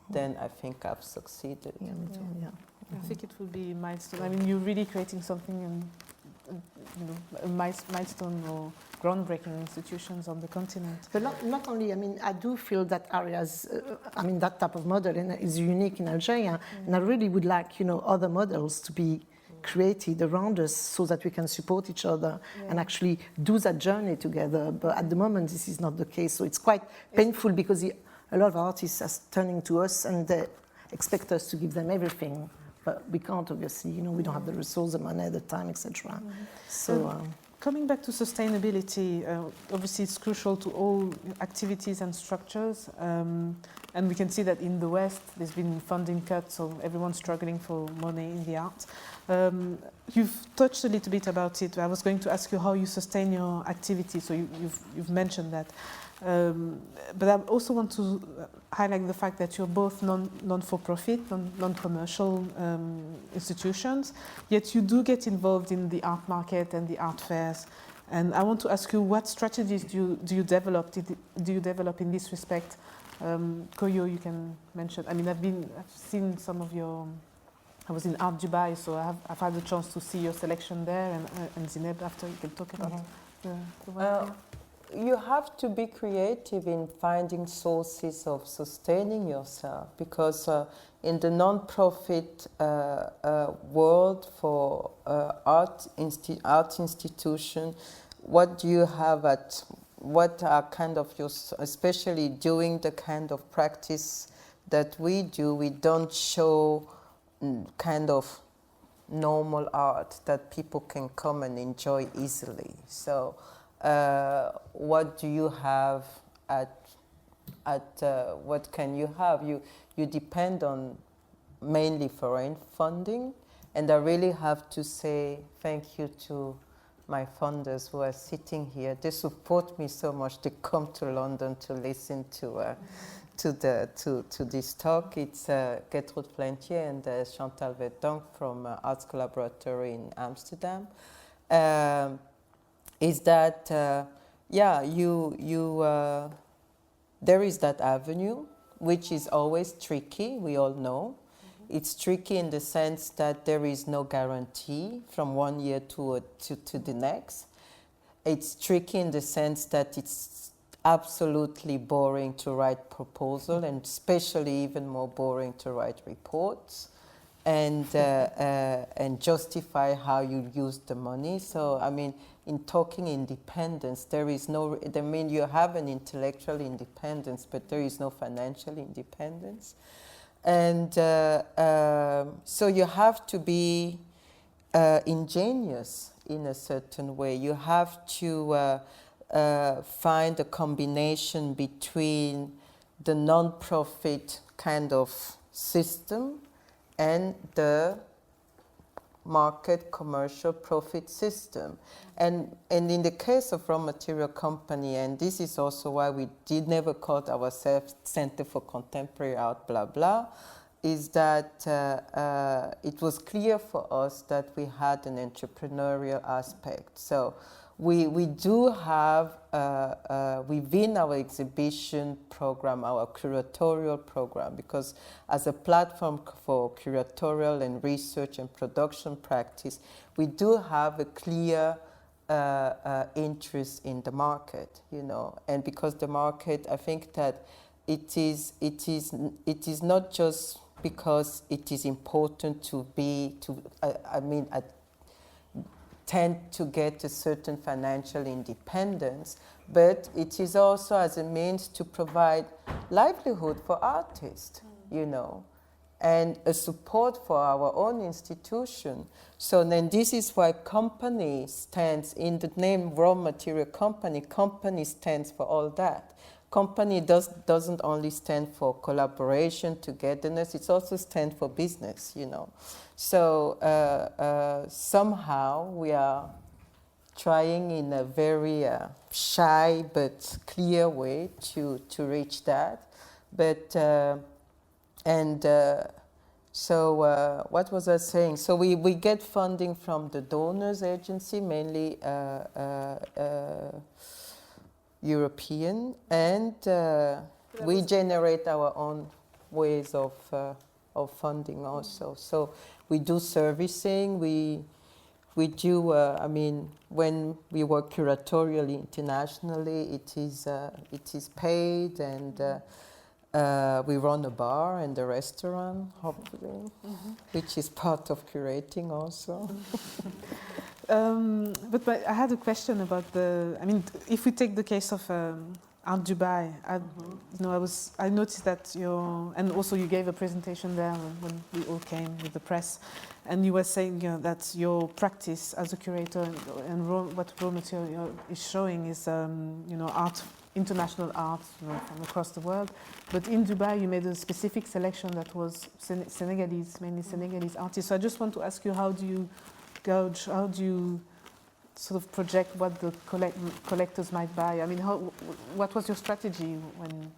then I think I've succeeded. Yeah, me too, yeah. I think it will be a milestone. I mean, you're really creating something, and you know, a milestone or groundbreaking institutions on the continent. But not only, I mean, I do feel that areas, I mean, that type of model is unique in Algeria, and I really would like, you know, other models to be created around us so that we can support each other and actually do that journey together. But at the moment, this is not the case, so it's quite painful because a a lot of artists are turning to us and they expect us to give them everything. But we can't, obviously, we don't have the resources, the money, the time, etc. So, coming back to sustainability, obviously it's crucial to all activities and structures. And we can see that in the West, there's been funding cuts, so everyone's struggling for money in the art. You've touched a little bit about it. I was going to ask you how you sustain your activity, so you've mentioned that. But I also want to highlight the fact that you're both non-for-profit, non-commercial institutions, yet you do get involved in the art market and the art fairs. And I want to ask you, what strategies do you develop in this respect? Koyo, you can mention. I mean, I've seen some of your. I was in Art Dubai, so I've had the chance to see your selection there, and Zineb, after you can talk about the work. You have to be creative in finding sources of sustaining yourself, because in the non-profit world for art institution, what do you have what are kind of your, especially doing the kind of practice that we do, we don't show kind of normal art that people can come and enjoy easily. So what do you have what can you have? You depend on mainly foreign funding, and I really have to say thank you to my funders who are sitting here. They support me so much. They come to London to listen to this talk. It's Gertrude Flentier and Chantal Verdonk from Arts Collaboratory in Amsterdam. Is that there is that avenue, which is always tricky, we all know. It's tricky in the sense that there is no guarantee from one year to the next. It's tricky in the sense that it's absolutely boring to write proposal, and especially even more boring to write reports and justify how you use the money. So, I mean, in talking independence, there is no, I mean, you have an intellectual independence, but there is no financial independence. And so you have to be ingenious in a certain way. You have to find a combination between the non-profit kind of system and the market commercial profit system. And in the case of Raw Material Company, and this is also why we did never call ourselves Center for Contemporary Art, blah, blah, is that it was clear for us that we had an entrepreneurial aspect. So we do have, within our exhibition program, our curatorial program, because as a platform for curatorial and research and production practice, we do have a clear interest in the market, and because the market, I think that it is not just because it is important tend to get a certain financial independence, but it is also as a means to provide livelihood for artists, and a support for our own institution. So then this is why company stands, in the name Raw Material Company, company stands for all that. Company doesn't only stand for collaboration, togetherness, it also stands for business, So somehow we are trying in a very shy but clear way to reach that. But so what was I saying? So we get funding from the donors agency, mainly European, and we generate our own ways of funding also. So we do servicing. We do. When we work curatorially internationally, it is paid, and we run a bar and a restaurant, hopefully, which is part of curating also. But I had a question about if we take the case of Art Dubai. I noticed that and also you gave a presentation there when we all came with the press, and you were saying that your practice as a curator and what raw material is showing is art, international art from across the world. But in Dubai, you made a specific selection that was Senegalese, mainly Senegalese artists. So I just want to ask you, how do you gauge? How do you sort of project what the collectors might buy? I mean, what was your strategy when?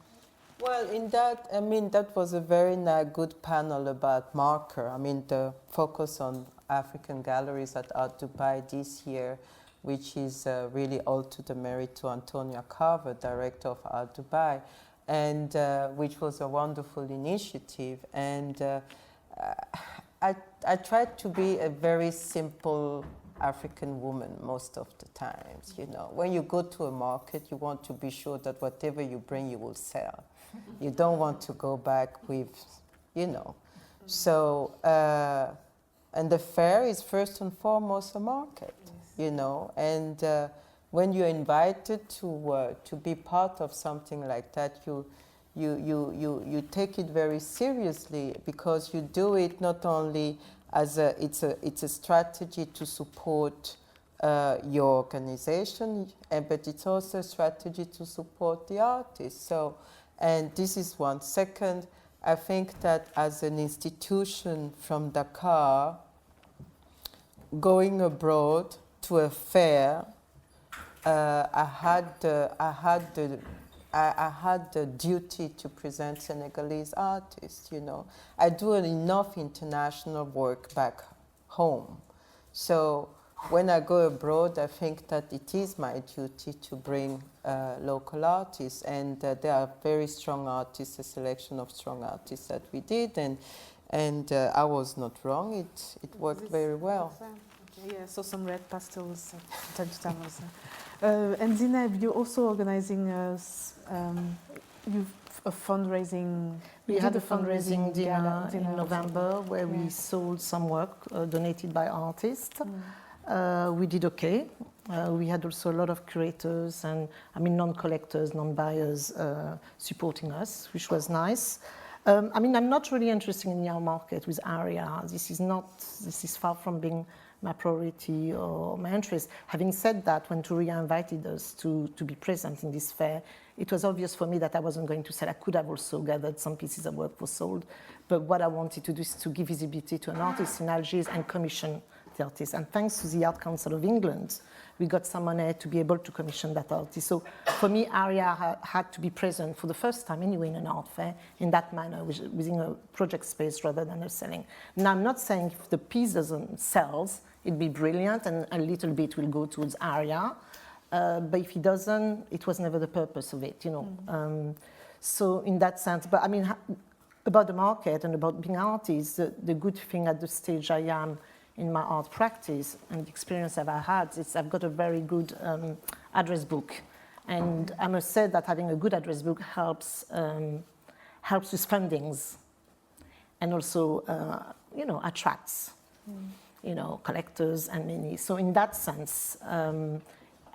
Well, that was a very good panel about marker. I mean, the focus on African galleries at Art Dubai this year, which is really all to the merit to Antonia Carver, director of Art Dubai, and which was a wonderful initiative. And I tried to be a very simple African woman most of the times. When you go to a market, you want to be sure that whatever you bring, you will sell. You don't want to go back with, So, and the fair is first and foremost a market, and when you're invited to be part of something like that, you take it very seriously, because you do it not only as it's a strategy to support your organization, but it's also a strategy to support the artists. So, and this is one. Second, I think that as an institution from Dakar, going abroad to a fair, I had the duty to present Senegalese artists, I do enough international work back home. So when I go abroad, I think that it is my duty to bring local artists, and there are very strong artists, a selection of strong artists that we did, and I was not wrong. It worked very well. Okay, yeah, I saw some red pastels time to time also. And Zineb, you're also organizing a fundraising. We had a fundraising dinner in November where we sold some work donated by artists. We did okay. We had also a lot of curators and, non-collectors, non-buyers supporting us, which was nice. I'm not really interested in the art market with ARIA. This is far from being my priority or my interest. Having said that, when Touria invited us to be present in this fair, it was obvious for me that I wasn't going to sell. I could have also gathered some pieces of work for sold, but what I wanted to do is to give visibility to an artist in Algiers and commission the artist. And thanks to the Art Council of England, we got some money to be able to commission that artist. So for me, ARIA had to be present for the first time anyway in an art fair in that manner, within a project space rather than a selling. Now, I'm not saying if the piece doesn't sell, it'd be brilliant and a little bit will go towards ARIA. But if it doesn't, it was never the purpose of it, So in that sense, but about the market and about being artists, the good thing at the stage I am in my art practice and the experience I've had is I've got a very good address book. And I must say that having a good address book helps with fundings and also, attracts, collectors and many. So in that sense,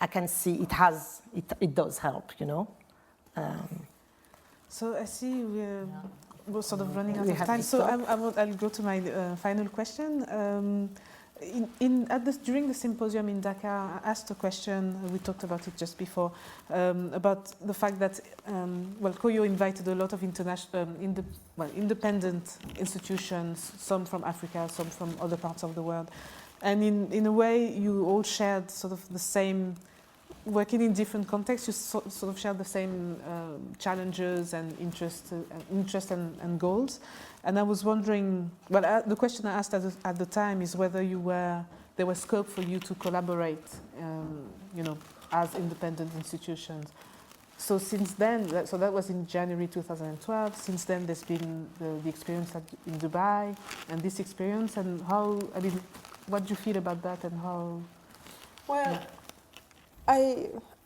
I can see it does help, So I see we're sort of running out of time. So I'll go to my final question. During the symposium in Dakar, I asked a question, we talked about it just before, about the fact that, Koyo invited a lot of independent institutions, some from Africa, some from other parts of the world. And in a way, you all shared sort of the same, working in different contexts, you sort of shared the same challenges and interest and goals. And I was wondering, the question I asked at the time is whether there was scope for you to collaborate, as independent institutions. So since then, that was in January 2012. Since then, there's been the experience in Dubai and this experience. And what do you feel about that and how? Well,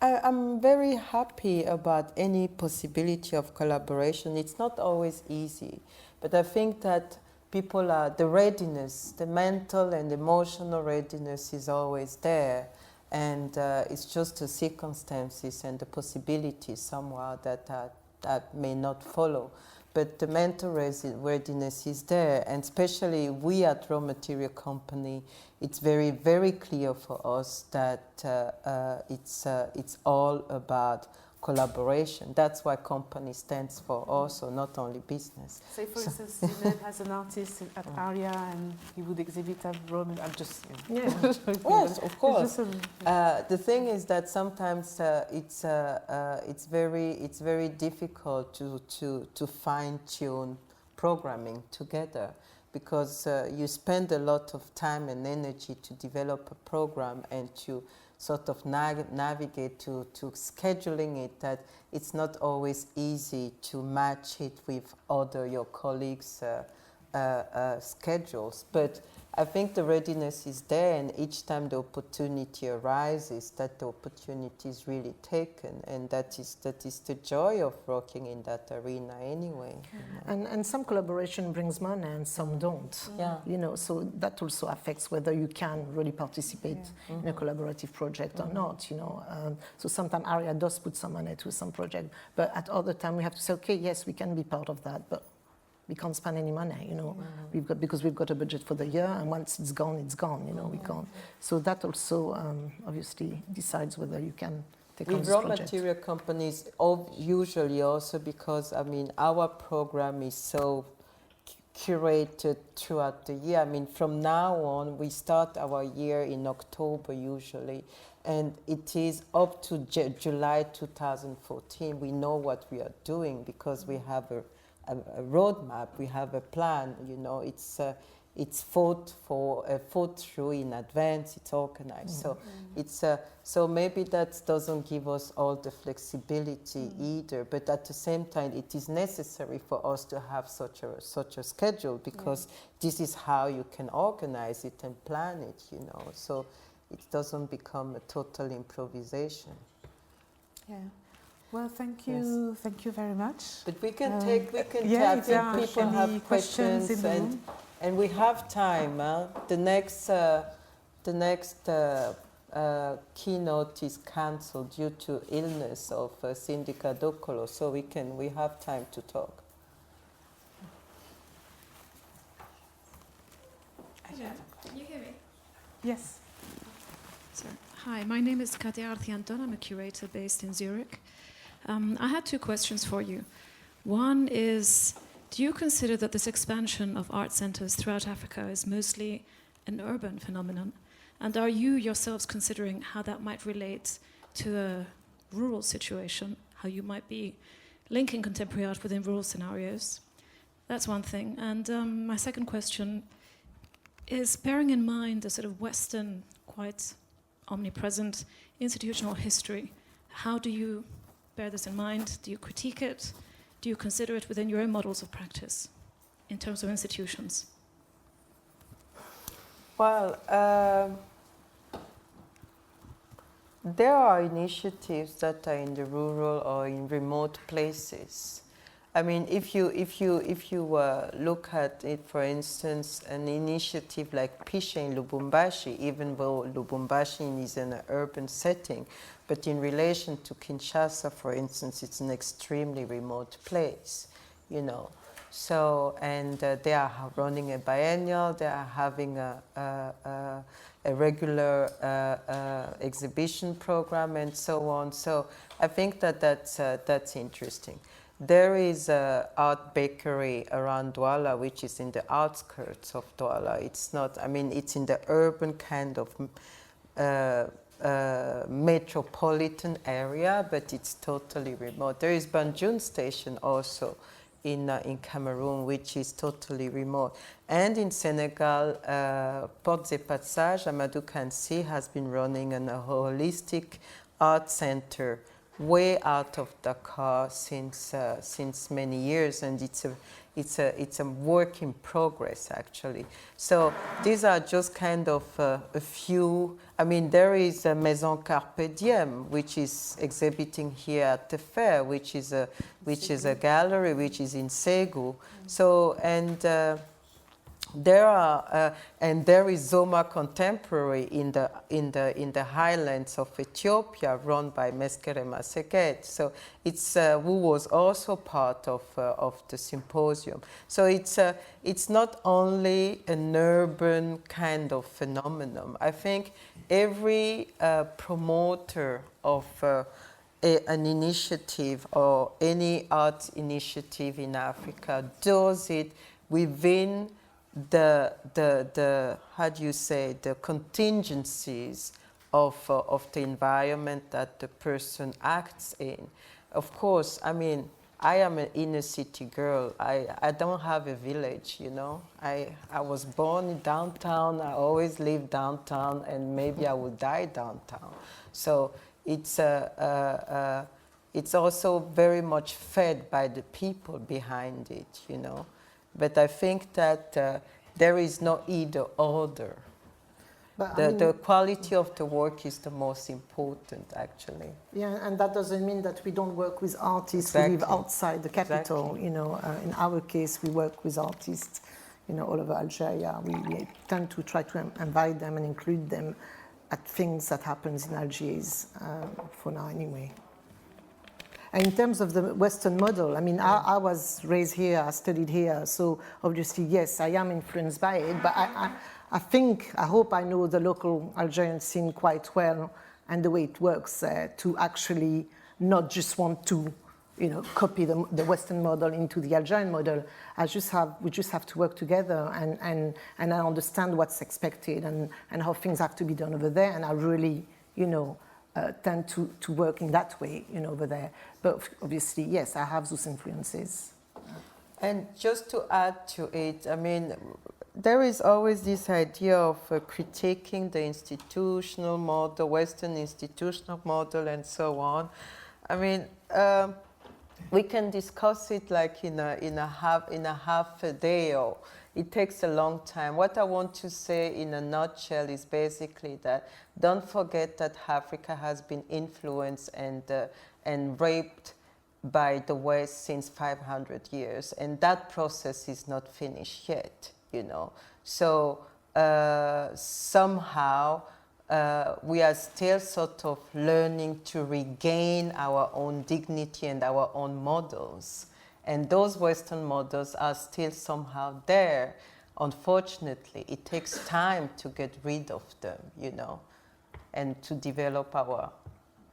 I'm very happy about any possibility of collaboration. It's not always easy, but I think that the readiness, the mental and emotional readiness is always there. And it's just the circumstances and the possibilities somehow that may not follow. But the mental readiness is there, and especially we at Raw Material Company, it's very, very clear for us that it's all about collaboration. That's why company stands for also, not only business. Say, for instance, Zineb has an artist at ARIA and he would exhibit at Rome. I'm just, yeah. Yes, of course. The thing is that sometimes it's very difficult to fine-tune programming together, because you spend a lot of time and energy to develop a program and to sort of navigate to scheduling it, that it's not always easy to match it with your colleagues' schedules. But I think the readiness is there, and each time the opportunity arises, that the opportunity is really taken, and that is the joy of working in that arena anyway. You know. And some collaboration brings money and some don't. Yeah. You know, so that also affects whether you can really participate in a collaborative project or not. You know, so sometimes ARIA does put some money to some project, but at other time we have to say, okay, yes, we can be part of that, but we can't spend any money, you know, because we've got a budget for the year, and once it's gone, you know, we can't. So that also obviously decides whether you can take on this project. With raw material companies, usually also because, I mean, our program is so curated throughout the year. I mean, from now on, we start our year in October usually, and it is up to July 2014. We know what we are doing because we have a roadmap, we have a plan, you know, it's thought through in advance, it's organized. So so maybe that doesn't give us all the flexibility either, but at the same time it is necessary for us to have such a schedule, because this is how you can organize it and plan it, you know, so it doesn't become a total improvisation. Yeah. Well, thank you. Yes. Thank you very much. But we can yeah, I think people have questions, in the room. And we have time. The next keynote is cancelled due to illness of Syndica Dokolo, so we have time to talk. Yeah. Can you hear me? Yes. Sorry. Hi, my name is Katia Artianton. I'm a curator based in Zurich. I had two questions for you. One is, do you consider that this expansion of art centers throughout Africa is mostly an urban phenomenon? And are you yourselves considering how that might relate to a rural situation, how you might be linking contemporary art within rural scenarios? That's one thing. And my second question is, bearing in mind the sort of Western, quite omnipresent institutional history, how do you bear this in mind? Do you critique it? Do you consider it within your own models of practice in terms of institutions? Well, there are initiatives that are in the rural or in remote places. I mean, if you look at it, for instance, an initiative like Pishe in Lubumbashi, even though Lubumbashi is in an urban setting, but in relation to Kinshasa, for instance, it's an extremely remote place, you know. So, and they are running a biennial, they are having a regular exhibition program and so on. So I think that's interesting. There is an art bakery around Douala, which is in the outskirts of Douala. It's not, I mean, it's in the urban kind of metropolitan area, but it's totally remote. There is Banjul Station also in Cameroon, which is totally remote. And in Senegal, Portes et Passages, Amadou Kansi has been running a holistic art center way out of Dakar since many years, and it's a work in progress actually. So these are just kind of a few. I mean, there is a Maison Carpe Diem, which is exhibiting here at the fair, which is a gallery which is in Ségou. So, and there are, and there is Zoma Contemporary in the highlands of Ethiopia, run by Meskere Maseket. So it's who was also part of the symposium. So it's not only an urban kind of phenomenon. I think every promoter of an initiative or any art initiative in Africa does it within the how do you say, the contingencies of the environment that the person acts in. Of course, I mean, I am an inner city girl. I don't have a village, you know. I was born in downtown. I always lived downtown, and maybe I will die downtown. So it's also very much fed by the people behind it, you know. But I think that there is no either order. But The quality of the work is the most important, actually. yeah, and that doesn't mean that we don't work with artists who Exactly. live outside the capital. Exactly. You know, in our case, we work with artists, you know, all over Algeria. We tend to try to invite them and include them at things that happens in Algiers, for now anyway. And in terms of the Western model, I mean, I was raised here, I studied here, so obviously, yes, I am influenced by it, but I hope I know the local Algerian scene quite well and the way it works to actually not just want to, you know, copy the Western model into the Algerian model. We just have to work together and I understand what's expected and how things have to be done over there, and I really, you know, tend to work in that way, you know, over there. But obviously, yes, I have those influences. And just to add to it, I mean, there is always this idea of critiquing the institutional model, Western institutional model, and so on. I mean, we can discuss it like in a half a day, or it takes a long time. What I want to say in a nutshell is basically that don't forget that Africa has been influenced and raped by the West since 500 years, and that process is not finished yet, you know. So somehow we are still sort of learning to regain our own dignity and our own models. And those Western models are still somehow there. Unfortunately, it takes time to get rid of them, you know, and to develop our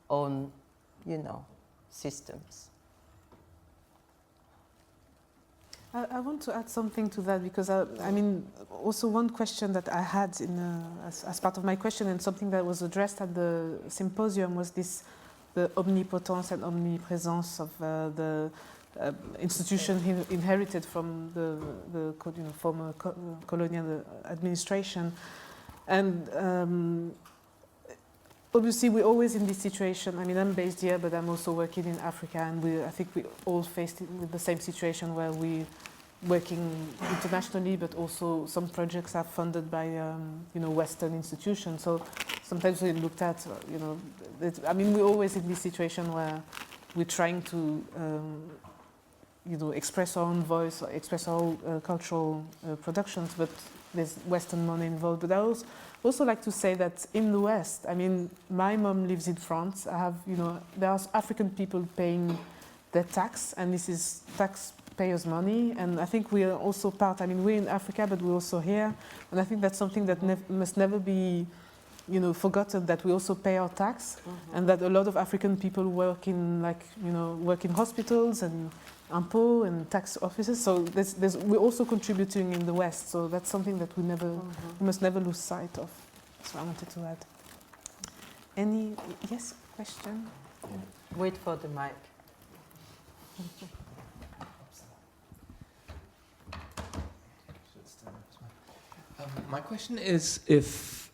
own, you know, systems. I want to add something to that because, I mean, also one question that I had as part of my question and something that was addressed at the symposium was the omnipotence and omnipresence of the institution inherited from the former colonial administration. And obviously, we're always in this situation. I mean, I'm based here, but I'm also working in Africa, and I think we all faced with the same situation where we're working internationally, but also some projects are funded by, Western institutions. So sometimes we looked at, I mean, we're always in this situation where we're trying to, express our own voice, or express our cultural productions, but there's Western money involved. But I also like to say that in the West, I mean, my mom lives in France. I have, there are African people paying their tax, and this is taxpayers' money. And I think we are also part, I mean, we're in Africa, but we're also here. And I think that's something that must never be, forgotten, that we also pay our tax, and that a lot of African people work in, work in hospitals and impôts and tax offices. So we're also contributing in the West. So that's something that we must never lose sight of. So I wanted to add. Any question? Wait for the mic. My question is if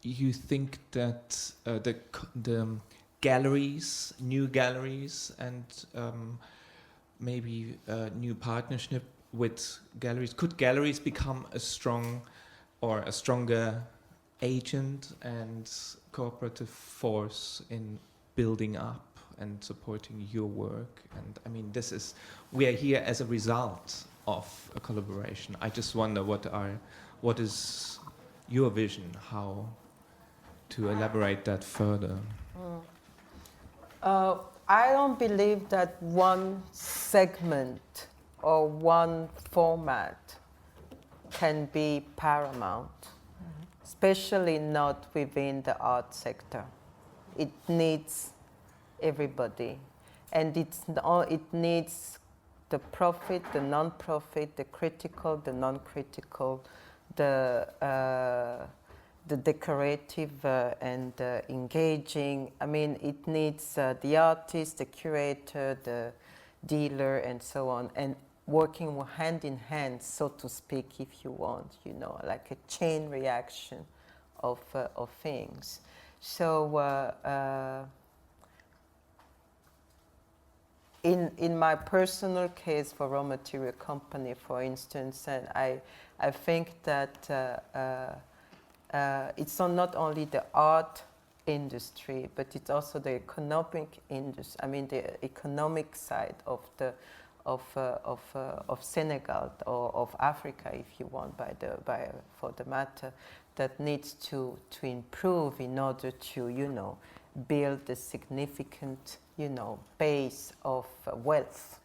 you think that the galleries, new galleries, and maybe a new partnership with galleries, could galleries become a stronger agent and cooperative force in building up and supporting your work? And I mean, we are here as a result of a collaboration. I just wonder what is your vision, how to elaborate that further. I don't believe that one segment or one format can be paramount, especially not within the art sector. It needs everybody, and it needs the profit, the non-profit, the critical, the non-critical, the decorative and engaging. I mean, it needs the artist, the curator, the dealer, and so on, and working hand in hand, so to speak, if you want, you know, like a chain reaction of things. So in my personal case for raw material company, for instance, and I think that it's not only the art industry, but it's also the economic industry. I mean, the economic side of Senegal or of Africa, if you want, for the matter, that needs to improve in order to, you know, build a significant, you know, base of wealth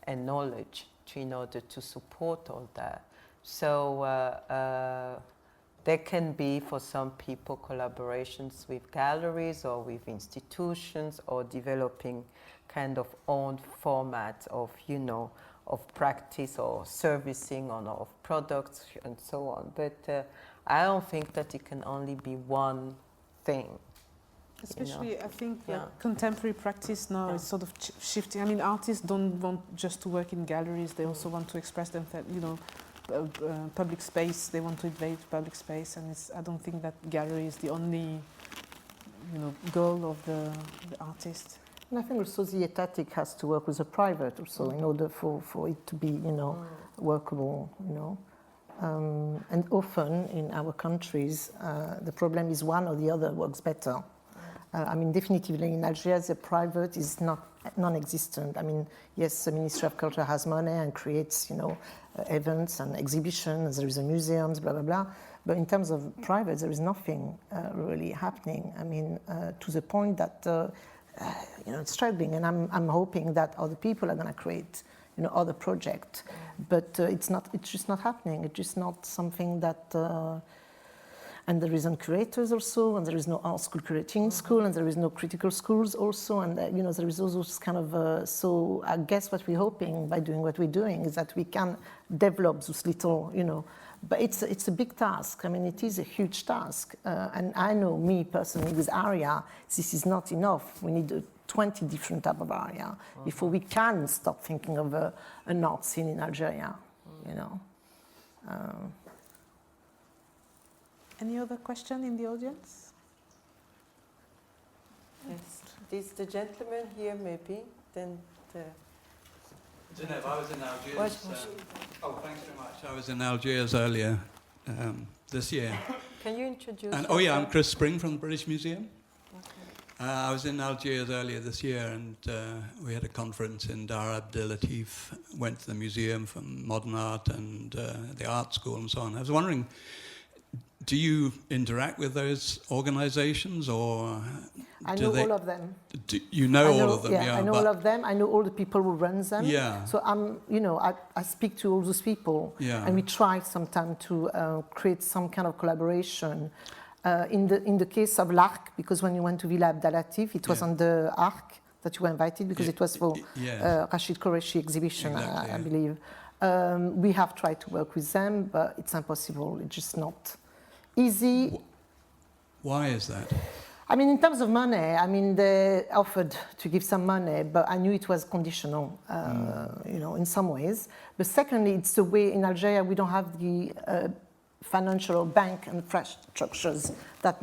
and knowledge in order to support all that. So there can be, for some people, collaborations with galleries or with institutions, or developing kind of own formats of, you know, of practice or servicing on of products and so on. But I don't think that it can only be one thing. Especially, You know? I think that contemporary practice now is sort of shifting. I mean, artists don't want just to work in galleries; they also want to express themselves. You know, public space. They want to invade public space, and I don't think that gallery is the only, you know, goal of the artist. And I think also the étatique has to work with the private also in order for it to be, you know, workable, you know. And often in our countries, the problem is one or the other works better. I mean, definitively in Algeria, the private is non-existent. I mean, yes, the Ministry of Culture has money and creates, you know, events and exhibitions. There is a museums, blah blah blah. But in terms of private, there is nothing really happening. I mean, to the point that you know, it's struggling. And I'm hoping that other people are going to create, you know, other projects. But it's just not happening. It's just not something that. And there isn't curators also, and there is no art school curating school, and there is no critical schools also, and you know, there is also this kind of. So I guess what we're hoping by doing what we're doing is that we can develop this little, you know, but it's a big task. I mean, it is a huge task, and I know me personally with area, this is not enough. We need 20 different type of area before we can stop thinking of an art scene in Algeria, you know. Any other question in the audience? Yes, this the gentleman here maybe, then the. Zineb, I was in Algiers. What? Thanks very much. I was in Algiers earlier this year. Can you introduce? Oh yeah, I'm Chris Spring from the British Museum. Okay. I was in Algiers earlier this year, and we had a conference in Dar Abdel Latif. Went to the museum for modern art and the art school and so on. I was wondering, do you interact with those organizations, or I know all of them. Do you know all of them? Yeah, I know all of them. I know all the people who run them. Yeah. So I speak to all those people, and we try sometimes to create some kind of collaboration. In the case of l'Arc, because when you went to Villa Abdel Latif, it was on the Arc that you were invited, because it was for Rachid Qureshi exhibition, exactly, I believe. We have tried to work with them, but it's impossible. It's just not easy. Why is that? I mean, in terms of money, I mean, they offered to give some money, but I knew it was conditional, you know, in some ways. But secondly, it's the way in Algeria we don't have the financial bank infrastructures that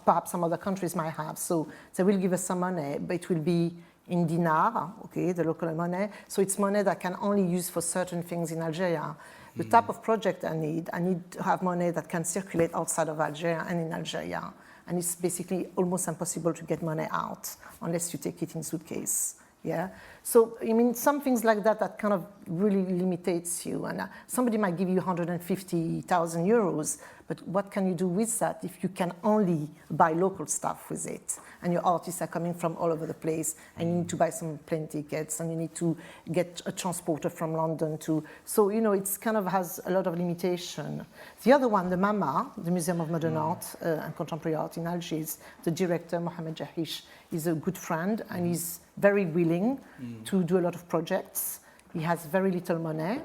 perhaps some other countries might have. So they will give us some money, but it will be in dinar, okay, the local money. So it's money that can only use for certain things in Algeria. The type of project I need to have money that can circulate outside of Algeria and in Algeria. And it's basically almost impossible to get money out unless you take it in suitcase, Yeah. So, I mean, some things like that that kind of really limitates you. And somebody might give you 150,000 euros, but what can you do with that if you can only buy local stuff with it? And your artists are coming from all over the place, and you need to buy some plane tickets, and you need to get a transporter from London to. So, you know, it's kind of has a lot of limitation. The other one, the MAMA, the Museum of Modern Art and Contemporary Art in Algiers, the director, Mohamed Jahish, is a good friend, and he's very willing to do a lot of projects. He has very little money,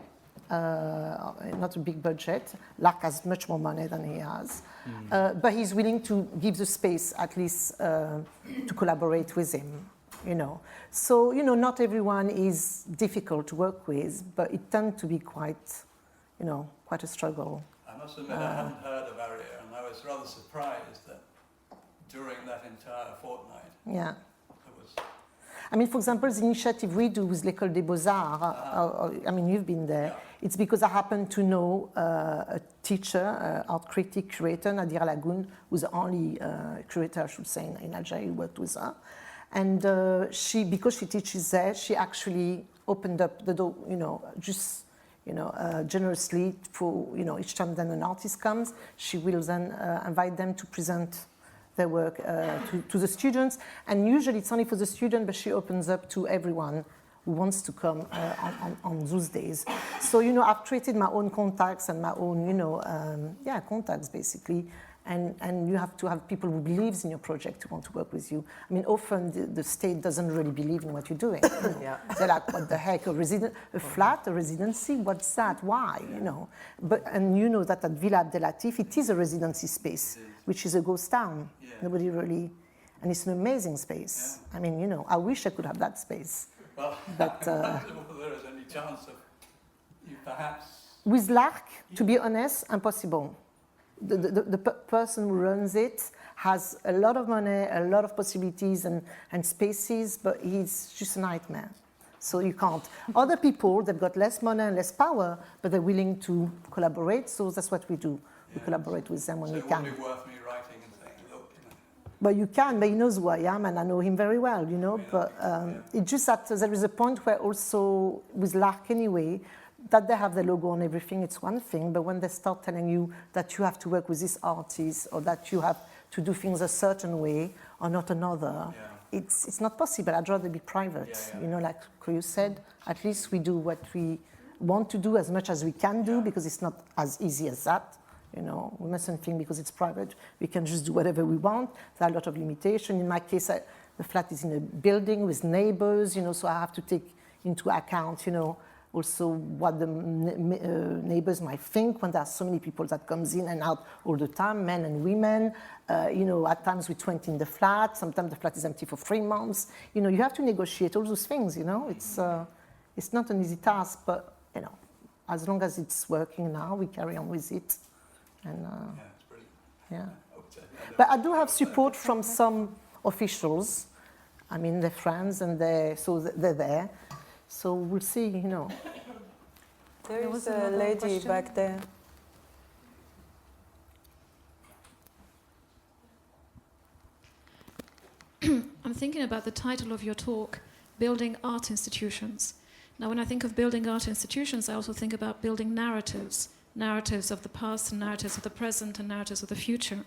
not a big budget. LAC has much more money than he has. But he's willing to give the space, at least, to collaborate with him, you know. So, you know, not everyone is difficult to work with, but it tends to be quite, you know, quite a struggle. I must admit I hadn't heard of Aria, and I was rather surprised that during that entire fortnight, Yeah. there was... I mean, for example, the initiative we do with l'École des Beaux-Arts, I mean, you've been there. Yeah. It's because I happen to know a teacher, art critic, curator, Nadira Lagoun, who's the only curator, I should say, in Algeria who worked with her. And she, because she teaches there, she actually opened up the door, you know, just, you know, generously for, you know, each time then an artist comes, she will then invite them to present their work to the students. And usually it's only for the student, but she opens up to everyone who wants to come on those days. So, you know, I've created my own contacts and my own, you know, contacts basically. And you have to have people who believes in your project who want to work with you. I mean, often the state doesn't really believe in what you're doing. You know? They're like, what the heck, a flat, a residency? What's that? Why? You know. And you know that at Villa Abdelatif, it is a residency space, which is a ghost town. Yeah. Nobody really, and it's an amazing space. Yeah. I mean, you know, I wish I could have that space. Well, but there is any chance of you perhaps... With l'ARC, to be honest, impossible. The person who runs it has a lot of money, a lot of possibilities and spaces, but he's just a nightmare. So you can't. Other people, they've got less money and less power, but they're willing to collaborate, so that's what we do. We collaborate with them when we can. So it would be worth me writing and saying, look, you know. But you can, but he knows who I am, and I know him very well, you know. But it's just that there is a point where also, with l'ARC anyway, that they have the logo on everything, it's one thing, but when they start telling you that you have to work with this artist or that you have to do things a certain way or not another, it's not possible. I'd rather be private. You know, like Koyo said, at least we do what we want to do as much as we can do because it's not as easy as that. You know, we mustn't think because it's private, we can just do whatever we want. There are a lot of limitations. In my case, the flat is in a building with neighbors, you know, so I have to take into account, you know, also what the neighbors might think when there are so many people that comes in and out all the time, men and women. You know, at times we're 20 in the flat, sometimes the flat is empty for 3 months. You know, you have to negotiate all those things, you know. It's not an easy task, but, you know, as long as it's working now, we carry on with it. And, it's brilliant. But I do have support from some officials. I mean, they're friends and they're there. So we'll see, you know. There is a lady question back there. I'm thinking about the title of your talk, Building Art Institutions. Now, when I think of building art institutions, I also think about building narratives. Narratives of the past and narratives of the present and narratives of the future.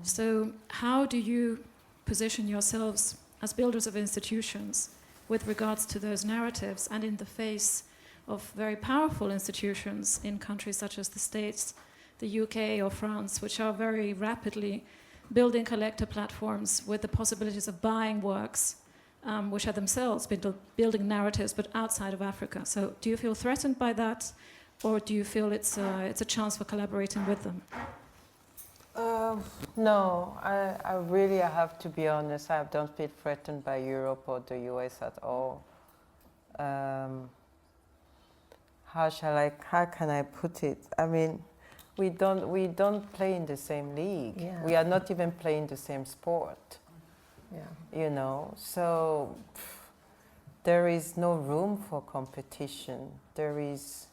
So how do you position yourselves as builders of institutions with regards to those narratives and in the face of very powerful institutions in countries such as the States, the UK or France, which are very rapidly building collector platforms with the possibilities of buying works, which are themselves building narratives but outside of Africa. So do you feel threatened by that, or do you feel it's a chance for collaborating with them? No, I really have to be honest. I don't feel threatened by Europe or the US at all. How can I put it? I mean, we don't play in the same league. Yeah. We are not even playing the same sport. Yeah. You know, so there is no room for competition. There is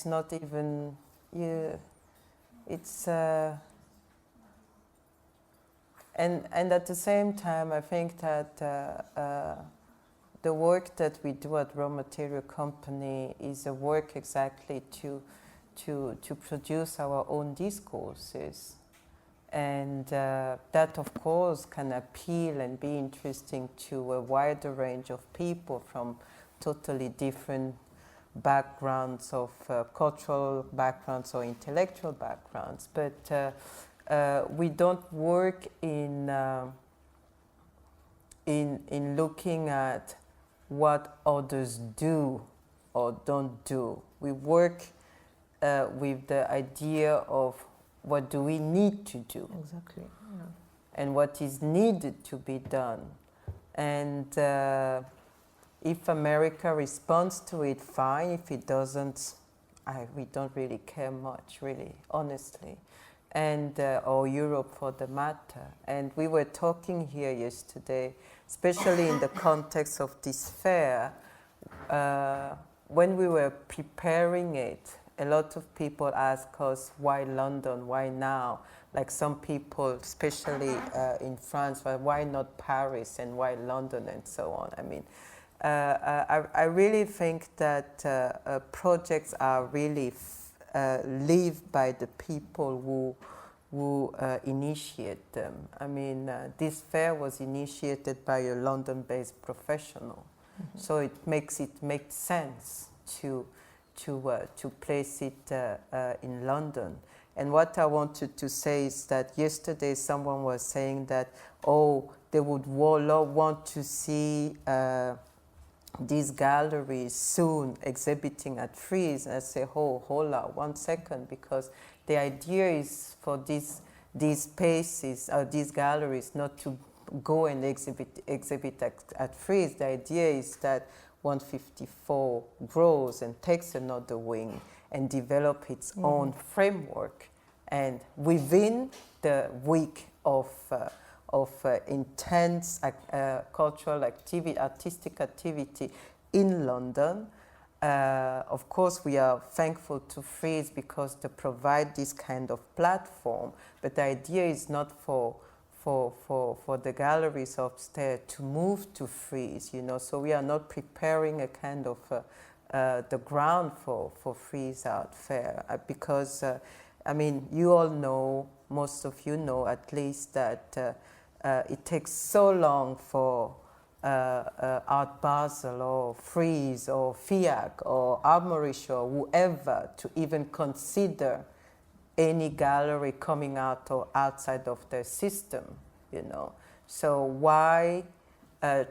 not even it's and at the same time I think that the work that we do at Raw Material Company is a work exactly to produce our own discourses. And that, of course, can appeal and be interesting to a wider range of people from totally different backgrounds of cultural backgrounds or intellectual backgrounds. But we don't work in looking at what others do or don't do. We work with the idea of what do we need to do. Exactly. Yeah. And what is needed to be done. And if America responds to it, fine. If it doesn't, we don't really care much, really, honestly. And or Europe for the matter. And we were talking here yesterday, especially in the context of this fair, when we were preparing it, a lot of people ask us, why London, why now? Like some people, especially in France, why not Paris and why London and so on? I mean, I really think that projects are really lived by the people who initiate them. I mean, this fair was initiated by a London-based professional, so it makes sense to place it in London. And what I wanted to say is that yesterday someone was saying that, oh, they would want to see these galleries soon exhibiting at Frieze. And I say, oh, hold on 1 second, because the idea is for these spaces, these galleries, not to go and exhibit at Frieze. The idea is that 154 grows and takes another wing and develop its own framework. And within the week of intense cultural activity, artistic activity in London, of course we are thankful to Frieze because they provide this kind of platform. But the idea is not for the galleries upstairs to move to Frieze, you know. So we are not preparing a kind of the ground for Frieze Art Fair because, I mean, you all know, most of you know at least that it takes so long for Art Basel or Frieze or FIAC or Armorische or whoever to even consider any gallery coming out or outside of their system, you know. So why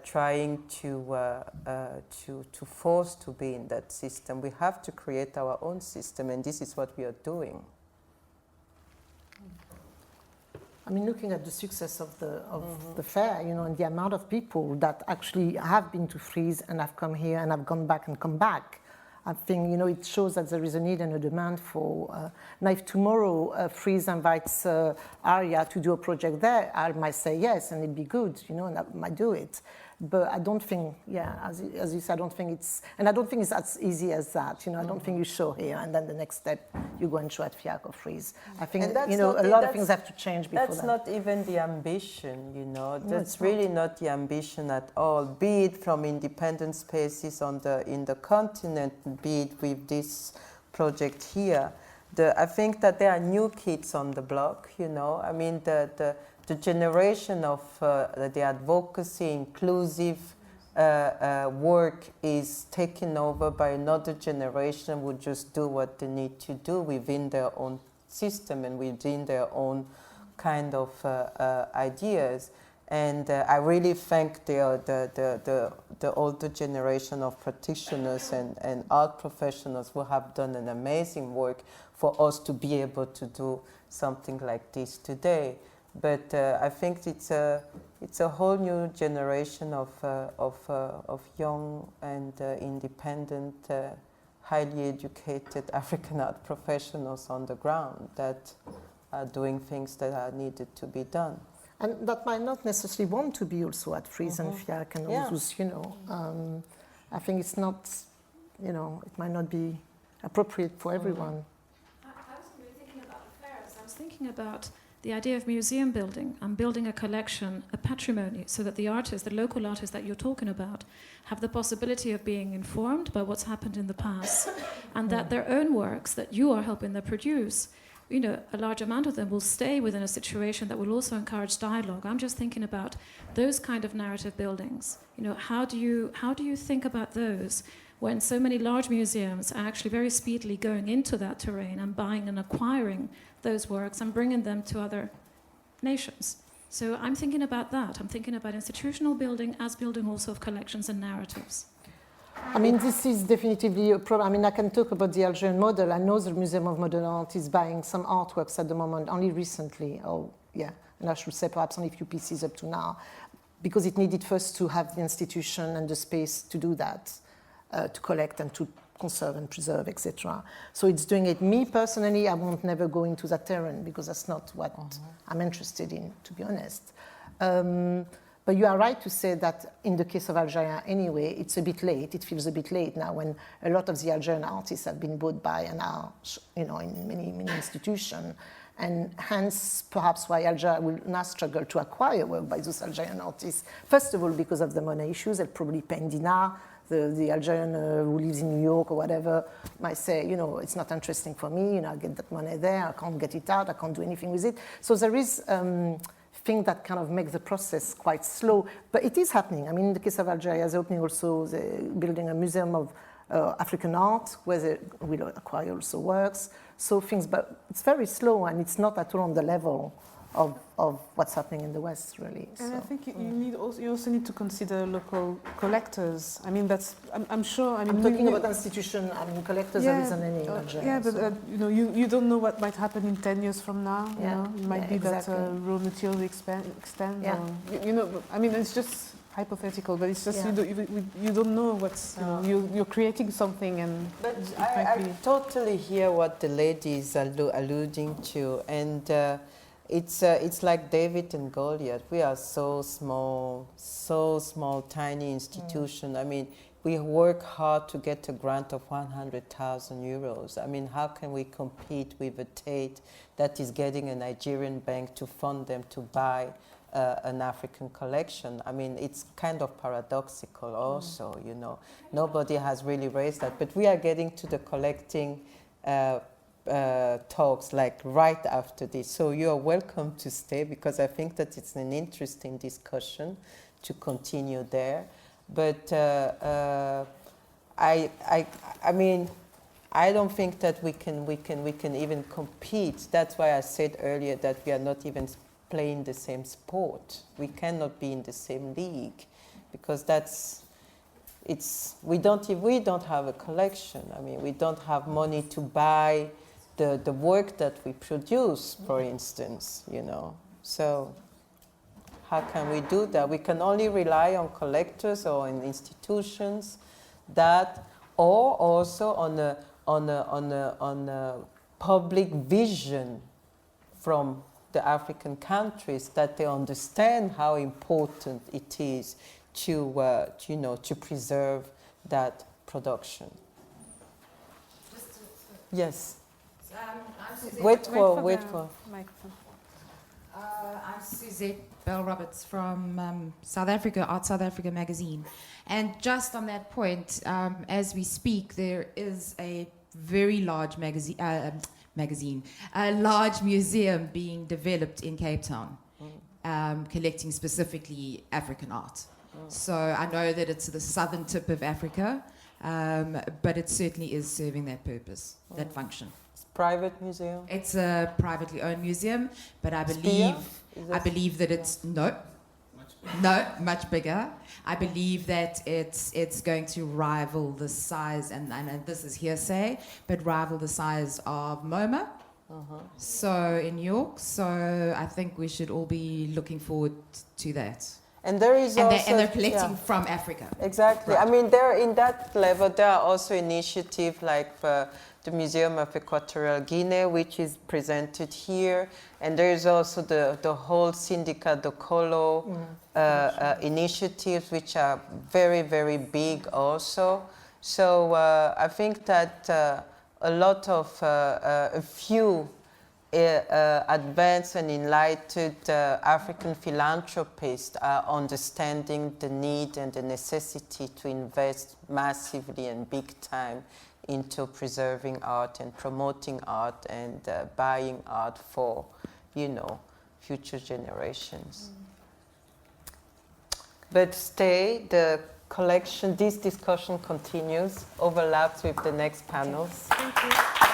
trying to force to be in that system? We have to create our own system, and this is what we are doing. I mean, looking at the success of the fair, you know, and the amount of people that actually have been to Frieze and have come here and have gone back and come back, I think, you know, it shows that there is a need and a demand for. Now, if tomorrow Frieze invites Aria to do a project there, I might say yes, and it'd be good, you know, and I might do it. But I don't think, yeah, as you said, I don't think it's as easy as that. You know, I don't think you show here and then the next step you go and show at FIAC or Frieze. I think, you know, a lot of things have to change before that. That's not even the ambition, you know. That's really not the ambition at all. Be it from independent spaces in the continent, be it with this project here. I think that there are new kids on the block, you know. I mean, the generation of the advocacy, inclusive work is taken over by another generation who just do what they need to do within their own system and within their own kind of ideas. And I really thank the older generation of practitioners and art professionals who have done an amazing work for us to be able to do something like this today. But I think it's a whole new generation of young and independent, highly educated African art professionals on the ground that are doing things that are needed to be done. And that might not necessarily want to be also at Frieze and FIAC and all those, you know. I think it's not, you know, it might not be appropriate for everyone. I wasn't really thinking about affairs. I was thinking about the idea of museum building and building a collection, a patrimony, so that the artists, the local artists that you're talking about, have the possibility of being informed by what's happened in the past, and that their own works that you are helping them produce, you know, a large amount of them will stay within a situation that will also encourage dialogue. I'm just thinking about those kind of narrative buildings. You know, how do you think about those when so many large museums are actually very speedily going into that terrain and buying and acquiring those works and bringing them to other nations? So I'm thinking about that. I'm thinking about institutional building as building also of collections and narratives. I mean, this is definitively a problem. I mean, I can talk about the Algerian model. I know the Museum of Modern Art is buying some artworks at the moment, only recently. Oh, yeah. And I should say perhaps only a few pieces up to now, because it needed first to have the institution and the space to do that, to collect and to conserve and preserve, etc. So it's doing it. Me personally, I won't never go into that terrain because that's not what I'm interested in, to be honest. But you are right to say that in the case of Algeria anyway, it's a bit late. It feels a bit late now when a lot of the Algerian artists have been bought by and are, you know, in many, many institutions. And hence, perhaps why Algeria will now struggle to acquire work by those Algerian artists. First of all, because of the money issues, they'll probably pay in dinar. The Algerian who lives in New York or whatever might say, you know, it's not interesting for me, you know, I get that money there, I can't get it out, I can't do anything with it. So there is thing that kind of makes the process quite slow, but it is happening. I mean, in the case of Algeria, they're opening also, they're building a museum of African art where they will acquire also works. So things, but it's very slow and it's not at all on the level of what's happening in the West, really. And so, I think you also need to consider local collectors. I mean, I'm sure. I mean, I'm talking about institution. I mean, collectors there isn't any in Algeria. Yeah, but so. you know, you don't know what might happen in 10 years from now. Yeah. You know, it might be exactly. that raw material extend. Yeah. Or, you know, I mean, it's just hypothetical, but it's just you don't know what's. You know, you're creating something, and but I totally hear what the lady is alluding to, and. It's like David and Goliath. We are so small, tiny institution. I mean, we work hard to get a grant of 100,000 euros. I mean, how can we compete with a Tate that is getting a Nigerian bank to fund them to buy an African collection? I mean, it's kind of paradoxical also, you know. Nobody has really raised that, but we are getting to the collecting talks like right after this. So you are welcome to stay because I think that it's an interesting discussion to continue there. But I mean, I don't think that we can even compete. That's why I said earlier that we are not even playing the same sport. We cannot be in the same league because we don't have a collection. I mean, we don't have money to buy the work that we produce, for instance, you know. So how can we do that? We can only rely on collectors or in institutions that, or also on a public vision from the African countries that they understand how important it is to you know, to preserve that production. Yes. Wait for. microphone. I'm Suzette Bell-Roberts from South Africa, Art South Africa magazine. And just on that point, as we speak, there is a very large a large museum being developed in Cape Town, collecting specifically African art. So I know that it's the southern tip of Africa, but it certainly is serving that purpose, that function. Private museum? It's a privately owned museum, but I believe that it's much bigger. I believe that it's going to rival the size, and this is hearsay, but rival the size of MoMA. So in New York. So I think we should all be looking forward to that. And there is and they're collecting from Africa. Exactly. Right. I mean, there in that level, there are also initiatives like the Museum of Equatorial Guinea, which is presented here, and there is also the whole Syndicat de Kouoh initiatives, which are very, very big also. So I think that a lot of a few advanced and enlightened African philanthropists are understanding the need and the necessity to invest massively and big time into preserving art and promoting art and buying art for, you know, future generations. But stay, the collection, this discussion continues, overlaps with the next panels. Thank you.